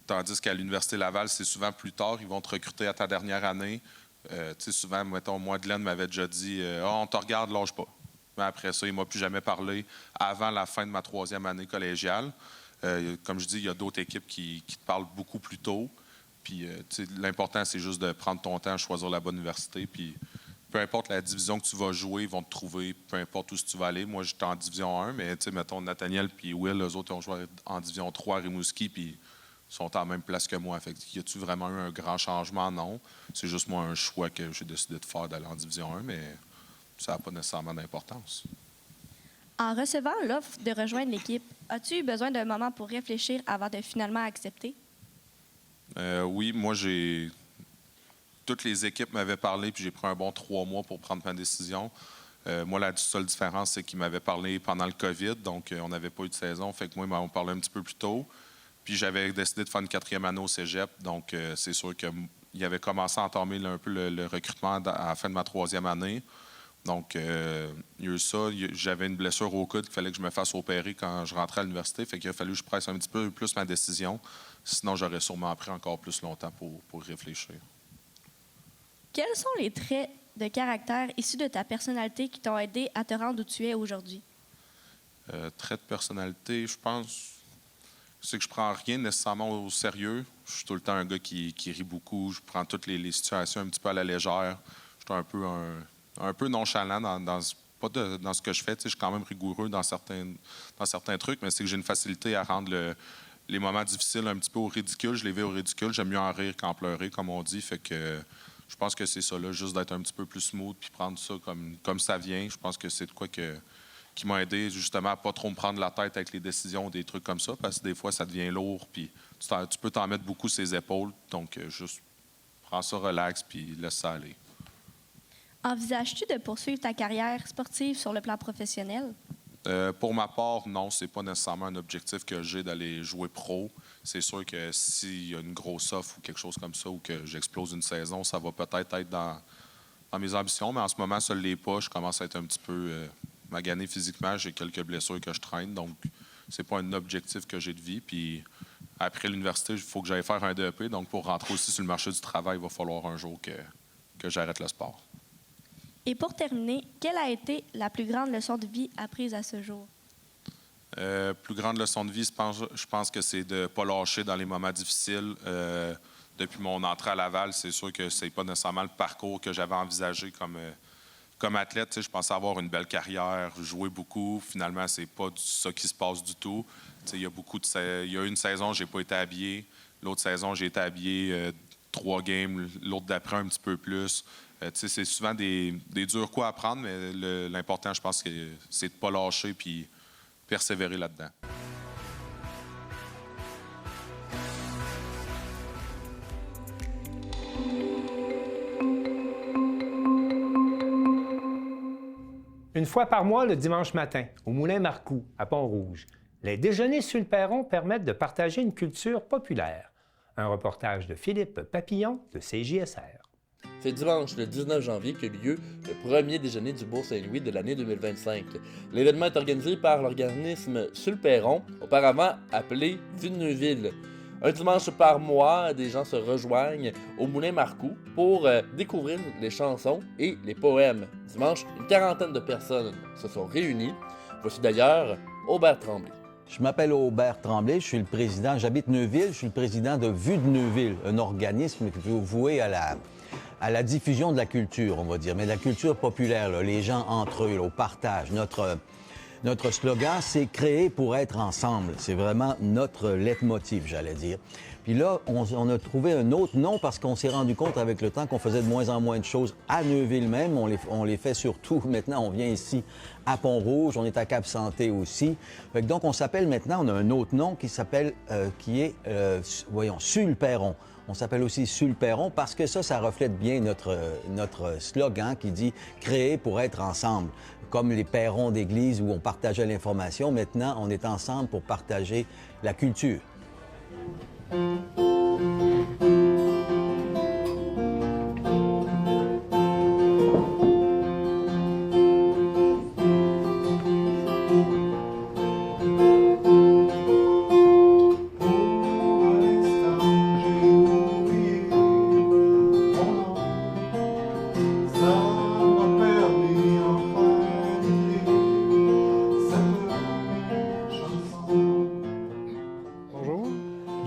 Tandis qu'à l'Université Laval, c'est souvent plus tard. Ils vont te recruter à ta dernière année. Souvent, mettons, moi, Glenn m'avait déjà dit « on te regarde, lâche pas ». Mais après ça, il ne m'a plus jamais parlé avant la fin de ma 3e année collégiale. Comme je dis, il y a d'autres équipes qui te parlent beaucoup plus tôt. Puis, l'important, c'est juste de prendre ton temps, choisir la bonne université. Puis, peu importe la division que tu vas jouer, ils vont te trouver, peu importe où tu vas aller. Moi, j'étais en division 1, mais mettons, Nathaniel puis Will, eux autres, ils ont joué en division 3 à Rimouski, puis ils sont en même place que moi. Fait que, y a-tu vraiment eu un grand changement? Non. C'est juste moi un choix que j'ai décidé de faire d'aller en division 1, mais ça n'a pas nécessairement d'importance. En recevant l'offre de rejoindre l'équipe, as-tu eu besoin d'un moment pour réfléchir avant de finalement accepter? Oui, moi, toutes les équipes m'avaient parlé, puis j'ai pris un bon 3 mois pour prendre ma décision. Moi, la seule différence, c'est qu'ils m'avaient parlé pendant le COVID, donc on n'avait pas eu de saison. Fait que moi, ils m'ont parlé un petit peu plus tôt. Puis j'avais décidé de faire une 4e année au cégep, donc c'est sûr qu'il avait commencé à entamer un peu le recrutement à la fin de ma 3e année. Donc, il y a eu ça. J'avais une blessure au coude qu'il fallait que je me fasse opérer quand je rentrais à l'université. Fait qu'il a fallu que je presse un petit peu plus ma décision. Sinon, j'aurais sûrement pris encore plus longtemps pour réfléchir. Quels sont les traits de caractère issus de ta personnalité qui t'ont aidé à te rendre où tu es aujourd'hui? Traits de personnalité, je pense, c'est que je prends rien nécessairement au sérieux. Je suis tout le temps un gars qui rit beaucoup. Je prends toutes les situations un petit peu à la légère. Je suis un peu nonchalant dans ce que je fais. Je suis quand même rigoureux dans certains trucs, mais c'est que j'ai une facilité à rendre les moments difficiles un petit peu au ridicule. Je les vais au ridicule. J'aime mieux en rire qu'en pleurer, comme on dit. Fait que je pense que c'est ça, là, juste d'être un petit peu plus smooth puis prendre ça comme ça vient. Je pense que c'est de quoi qui m'a aidé justement à pas trop me prendre la tête avec les décisions, des trucs comme ça, parce que des fois, ça devient lourd, puis tu peux t'en mettre beaucoup sur les épaules. Donc, juste prends ça relax, puis laisse ça aller. Envisages-tu de poursuivre ta carrière sportive sur le plan professionnel? Pour ma part, non, c'est pas nécessairement un objectif que j'ai d'aller jouer pro. C'est sûr que s'il y a une grosse offre ou quelque chose comme ça, ou que j'explose une saison, ça va peut-être être dans mes ambitions, mais en ce moment, ça ne l'est pas. Je commence à être un petit peu magané physiquement. J'ai quelques blessures que je traîne, donc c'est pas un objectif que j'ai de vie. Puis après l'université, il faut que j'aille faire un DEP. Donc pour rentrer aussi sur le marché du travail, il va falloir un jour que j'arrête le sport. Et pour terminer, quelle a été la plus grande leçon de vie apprise à ce jour? Plus grande leçon de vie, je pense que c'est de ne pas lâcher dans les moments difficiles. Depuis mon entrée à Laval, c'est sûr que ce n'est pas nécessairement le parcours que j'avais envisagé comme athlète. Je pensais avoir une belle carrière, jouer beaucoup. Finalement, c'est pas ça qui se passe du tout. Il y a une saison, je n'ai pas été habillé. L'autre saison, j'ai été habillé 3 games. L'autre d'après, un petit peu plus. C'est souvent des durs coups à prendre, mais l'important, je pense, c'est de ne pas lâcher puis persévérer là-dedans. Une Une fois par mois, le dimanche matin, au Moulin Marcoux, à Pont-Rouge, les déjeuners sur le perron permettent de partager une culture populaire. Un reportage de Philippe Papillon de CJSR. C'est dimanche, le 19 janvier, que lieu le premier déjeuner du Bourg-Saint-Louis de l'année 2025. L'événement est organisé par l'organisme Sur le Perron, auparavant appelé Villeneuve. Un dimanche par mois, des gens se rejoignent au Moulin Marcoux pour découvrir les chansons et les poèmes. Dimanche, une quarantaine de personnes se sont réunies. Voici d'ailleurs Aubert Tremblay. Je m'appelle Aubert Tremblay, je suis le président, j'habite Neuville, je suis le président de Vue de Neuville, un organisme qui est voué à la diffusion de la culture, on va dire, mais de la culture populaire, là, les gens entre eux, là, au partage. Notre slogan, c'est « Créer pour être ensemble ». C'est vraiment notre leitmotiv, j'allais dire. Puis là, on a trouvé un autre nom parce qu'on s'est rendu compte avec le temps qu'on faisait de moins en moins de choses à Neuville même. On les fait surtout. Maintenant, on vient ici à Pont-Rouge, on est à Cap-Santé aussi. Fait que donc, on s'appelle maintenant, on a un autre nom qui s'appelle, Sur le Perron. On s'appelle aussi Sur le Perron parce que ça reflète bien notre slogan qui dit « Créer pour être ensemble ». Comme les perrons d'église où on partageait l'information, maintenant, on est ensemble pour partager la culture.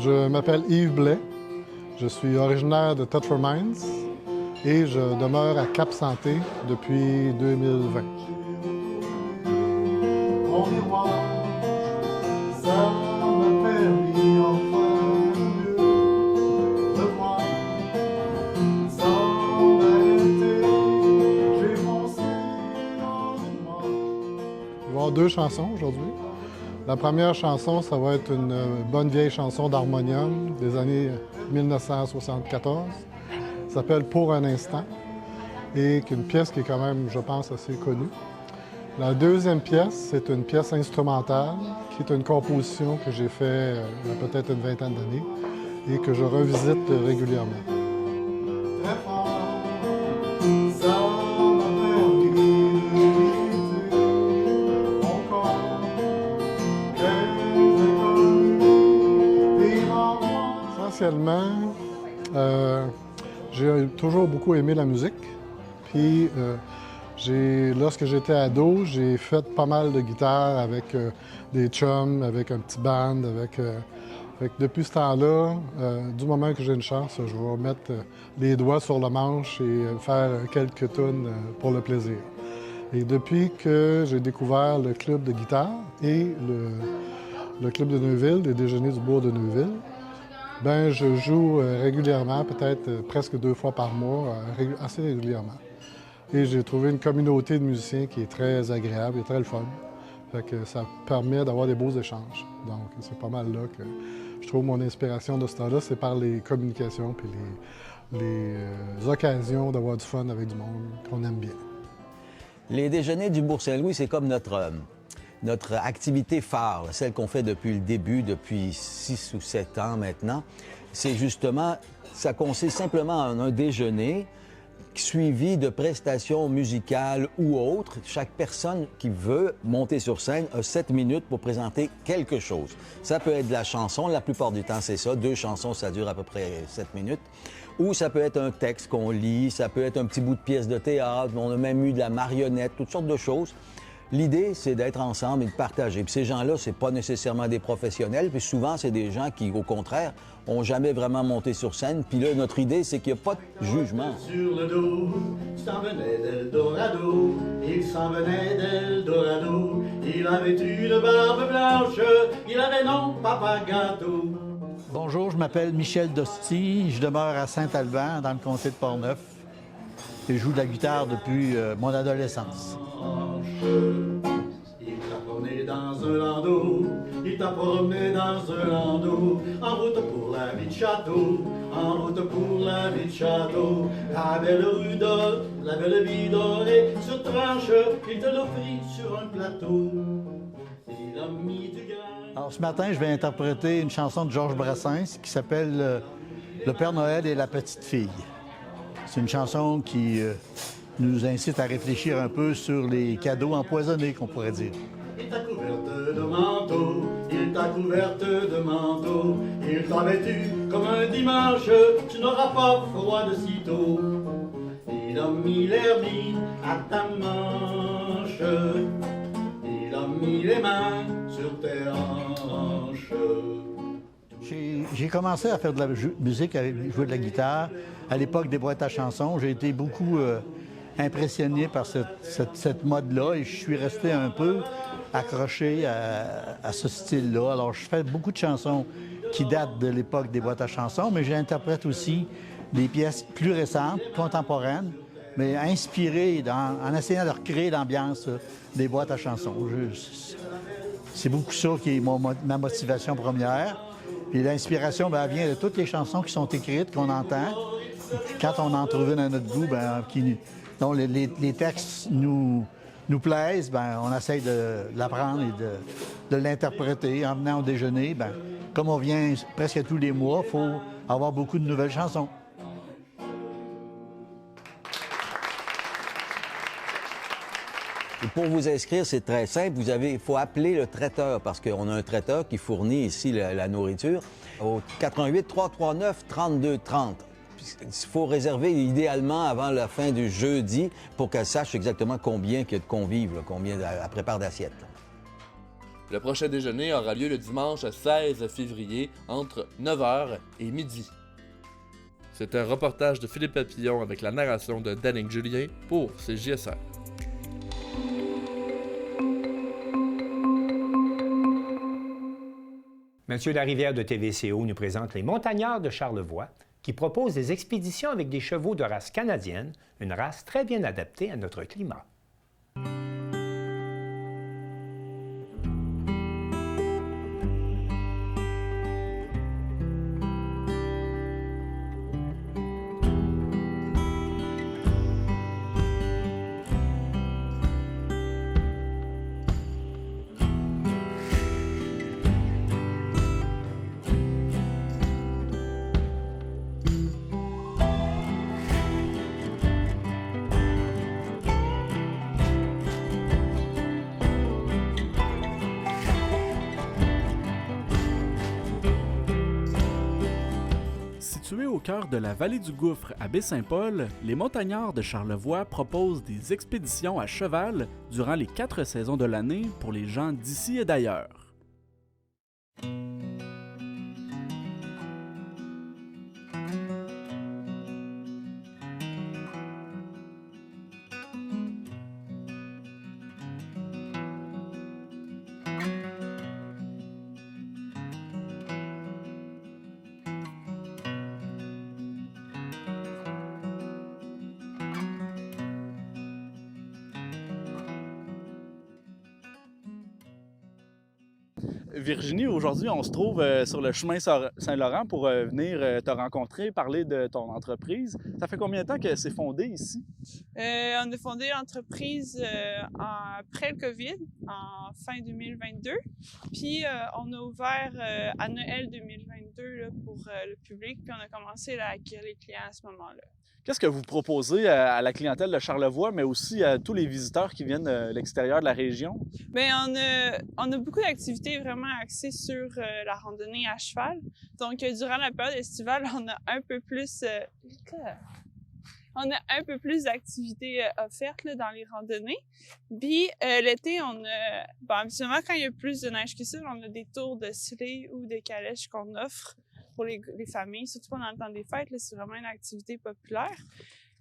Je m'appelle Yves Blais, je suis originaire de Tetford Mines et je demeure à Cap-Santé depuis 2020. Il va y avoir deux chansons aujourd'hui. La première chanson, ça va être une bonne vieille chanson d'harmonium des années 1974. Ça s'appelle « Pour un instant » et une pièce qui est quand même, je pense, assez connue. La deuxième pièce, c'est une pièce instrumentale qui est une composition que j'ai faite il y a peut-être une vingtaine d'années et que je revisite régulièrement. Essentiellement, j'ai toujours beaucoup aimé la musique. Puis, lorsque j'étais ado, j'ai fait pas mal de guitare avec des chums, avec un petit band. Fait que depuis ce temps-là, du moment que j'ai une chance, je vais mettre les doigts sur le manche et faire quelques tunes pour le plaisir. Et depuis que j'ai découvert le club de guitare et le club de Neuville, les déjeuners du bourg de Neuville, ben je joue régulièrement, peut-être presque 2 fois par mois, assez régulièrement. Et j'ai trouvé une communauté de musiciens qui est très agréable et très le fun. Fait que ça permet d'avoir des beaux échanges. Donc, c'est pas mal là que je trouve mon inspiration de ce temps-là, c'est par les communications puis les occasions d'avoir du fun avec du monde qu'on aime bien. Les déjeuners du Bourg-Saint-Louis, c'est comme notre activité phare, celle qu'on fait depuis le début, depuis 6 ou 7 ans maintenant. C'est justement, ça consiste simplement en un déjeuner suivi de prestations musicales ou autres. Chaque personne qui veut monter sur scène a 7 minutes pour présenter quelque chose. Ça peut être de la chanson, la plupart du temps c'est ça. 2 chansons, ça dure à peu près 7 minutes. Ou ça peut être un texte qu'on lit, ça peut être un petit bout de pièce de théâtre, on a même eu de la marionnette, toutes sortes de choses. L'idée, c'est d'être ensemble et de partager. Puis ces gens-là, c'est pas nécessairement des professionnels, puis souvent, c'est des gens qui, au contraire, ont jamais vraiment monté sur scène. Puis là, notre idée, c'est qu'il n'y a pas de jugement. Sur le dos, il s'en venait d'Eldorado, il s'en venait d'Eldorado. Il avait une barbe blanche, il avait nom Papa Gâteau. Bonjour, je m'appelle Michel Dosti, je demeure à Saint-Alban, dans le comté de Portneuf. Et je joue de la guitare depuis mon adolescence. Il t'a promené dans un landau, il t'a promené dans un landau, en route pour la vie de château, en route pour la ville de château. La belle Rudolphe, la belle vie dorée, sur tranche, il te l'offrit sur un plateau. Il a mis du grain. Alors, ce matin, je vais interpréter une chanson de Georges Brassens qui s'appelle Le Père Noël et la petite fille. C'est une chanson qui nous incite à réfléchir un peu sur les cadeaux empoisonnés, qu'on pourrait dire. Il t'a couverte de manteau, il t'a couverte de manteau, il t'a vêtu comme un dimanche, tu n'auras pas froid de sitôt. Il a mis l'hermine à ta manche, il a mis les mains sur tes hanches. J'ai commencé à faire de la musique, à jouer de la guitare à l'époque des boîtes à chansons. J'ai été beaucoup impressionné par cette mode-là et je suis resté un peu accroché à ce style-là. Alors, je fais beaucoup de chansons qui datent de l'époque des boîtes à chansons, mais j'interprète aussi des pièces plus récentes, contemporaines, mais inspirées en essayant de recréer l'ambiance des boîtes à chansons. C'est beaucoup ça qui est ma motivation première. Puis l'inspiration, elle vient de toutes les chansons qui sont écrites, qu'on entend. Quand on en trouve une à notre goût, dont les textes nous plaisent, on essaye de l'apprendre et de l'interpréter. En venant au déjeuner, comme on vient presque tous les mois, il faut avoir beaucoup de nouvelles chansons. Et pour vous inscrire, c'est très simple. Il faut appeler le traiteur parce qu'on a un traiteur qui fournit ici la nourriture au 88 339 32 30. Il faut réserver idéalement avant la fin du jeudi pour qu'elle sache exactement combien il y a de convives, combien elle prépare d'assiettes. Le prochain déjeuner aura lieu le dimanche 16 février entre 9h et midi. C'est un reportage de Philippe Papillon avec la narration de Danick Julien pour CJSR. Mathieu Larivière de TVCO nous présente les Montagnards de Charlevoix qui proposent des expéditions avec des chevaux de race canadienne, une race très bien adaptée à notre climat. Situé au cœur de la vallée du Gouffre à Baie-Saint-Paul, les Montagnards de Charlevoix proposent des expéditions à cheval durant les 4 saisons de l'année pour les gens d'ici et d'ailleurs. Virginie, aujourd'hui, on se trouve sur le chemin Saint-Laurent pour venir te rencontrer, parler de ton entreprise. Ça fait combien de temps que c'est fondé ici? On a fondé l'entreprise après le COVID, en fin 2022. Puis on a ouvert à Noël 2022 là, pour le public, puis on a commencé à acquérir les clients à ce moment-là. Qu'est-ce que vous proposez à la clientèle de Charlevoix, mais aussi à tous les visiteurs qui viennent de l'extérieur de la région? Bien, on a beaucoup d'activités vraiment axées sur la randonnée à cheval. Donc, durant la période estivale, on a un peu plus... d'activités offertes là, dans les randonnées. Puis l'été, on a... Bon, habituellement, quand il y a plus de neige que ça, on a des tours de sleigh ou de calèches qu'on offre pour les familles, surtout pendant le temps des fêtes. C'est vraiment une activité populaire.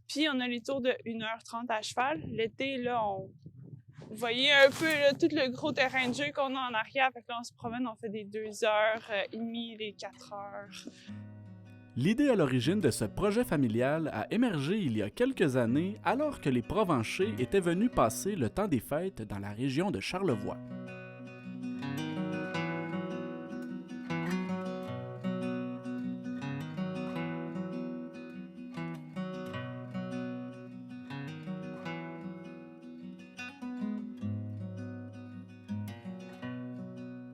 Puis on a les tours de 1h30 à cheval. L'été, là, vous voyez un peu là, tout le gros terrain de jeu qu'on a en arrière. Fait que là, on se promène, on fait des 2h30, des 4h. L'idée à l'origine de ce projet familial a émergé il y a quelques années alors que les Provenchers étaient venus passer le temps des fêtes dans la région de Charlevoix.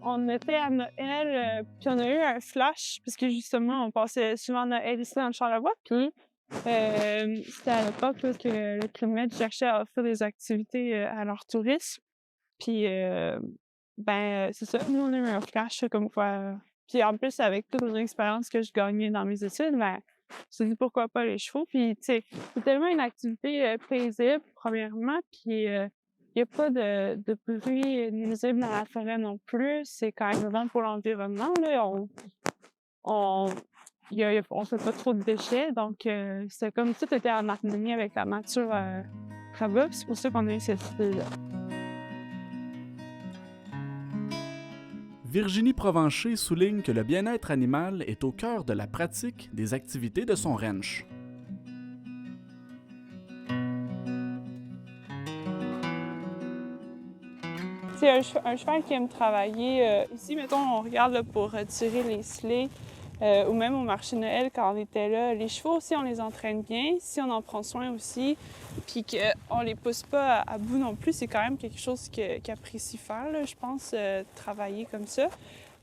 on était à Noël, puis on a eu un flash, parce que justement, on passait souvent Noël ici dans le Charlevoix, puis c'était à l'époque là, que le Club Med cherchait à offrir des activités à leurs touristes. Puis, c'est ça, nous, on a eu un flash comme quoi. Puis en plus, avec toute l'expérience que je gagnais dans mes études, je me suis dit pourquoi pas les chevaux. Puis, tu sais, c'est tellement une activité paisible, premièrement, puis il n'y a pas de bruit nuisible dans la forêt non plus. C'est quand même bon pour l'environnement, là. On fait pas trop de déchets, donc c'est comme tout était en harmonie avec la nature là-bas. C'est pour ça qu'on a eu cette idée-là. Virginie Provencher souligne que le bien-être animal est au cœur de la pratique des activités de son ranch. C'est un cheval qui aime travailler. Ici, mettons, on regarde là, pour tirer les slés ou même au marché de Noël quand on était là. Les chevaux aussi, on les entraîne bien. Si on en prend soin aussi, puis qu'on les pousse pas à bout non plus, c'est quand même quelque chose qu'ils apprécient faire, là, je pense, travailler comme ça.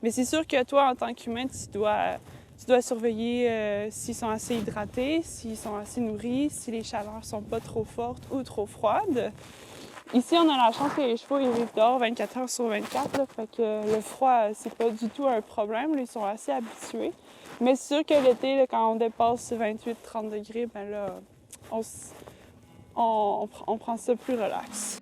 Mais c'est sûr que toi, en tant qu'humain, tu dois surveiller s'ils sont assez hydratés, s'ils sont assez nourris, si les chaleurs sont pas trop fortes ou trop froides. Ici, on a la chance que les chevaux ils vivent dehors 24 heures sur 24, là, fait que le froid, c'est pas du tout un problème, là, ils sont assez habitués. Mais c'est sûr que l'été, là, quand on dépasse 28-30 degrés, ben là, on prend ça plus relax.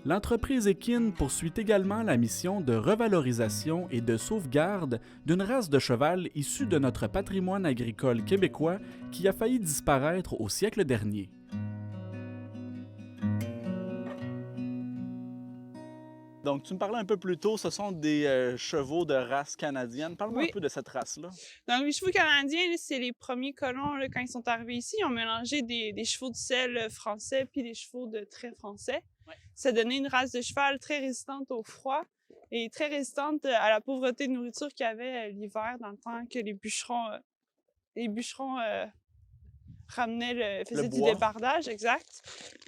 L'entreprise équine poursuit également la mission de revalorisation et de sauvegarde d'une race de cheval issue de notre patrimoine agricole québécois qui a failli disparaître au siècle dernier. Donc, tu me parlais un peu plus tôt, ce sont des chevaux de race canadienne. Parle-moi un peu de cette race-là. Donc, les chevaux canadiens, c'est les premiers colons, là, quand ils sont arrivés ici. Ils ont mélangé des chevaux de selle français puis des chevaux de trait français. Ouais. Ça donnait une race de cheval très résistante au froid et très résistante à la pauvreté de nourriture qu'il y avait l'hiver, dans le temps que les bûcherons faisaient du débardage, exact.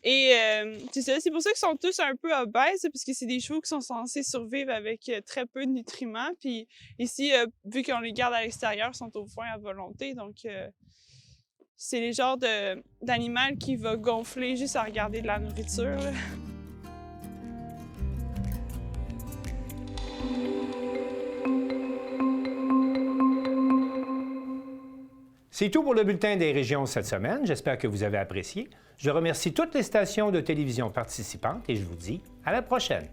Et c'est ça, c'est pour ça qu'ils sont tous un peu obèses, parce que c'est des chevaux qui sont censés survivre avec très peu de nutriments. Puis ici, vu qu'on les garde à l'extérieur, ils sont au foin à volonté. Donc, c'est les genres d'animal qui va gonfler juste à regarder de la nourriture, là. C'est tout pour le bulletin des régions cette semaine. J'espère que vous avez apprécié. Je remercie toutes les stations de télévision participantes et je vous dis à la prochaine.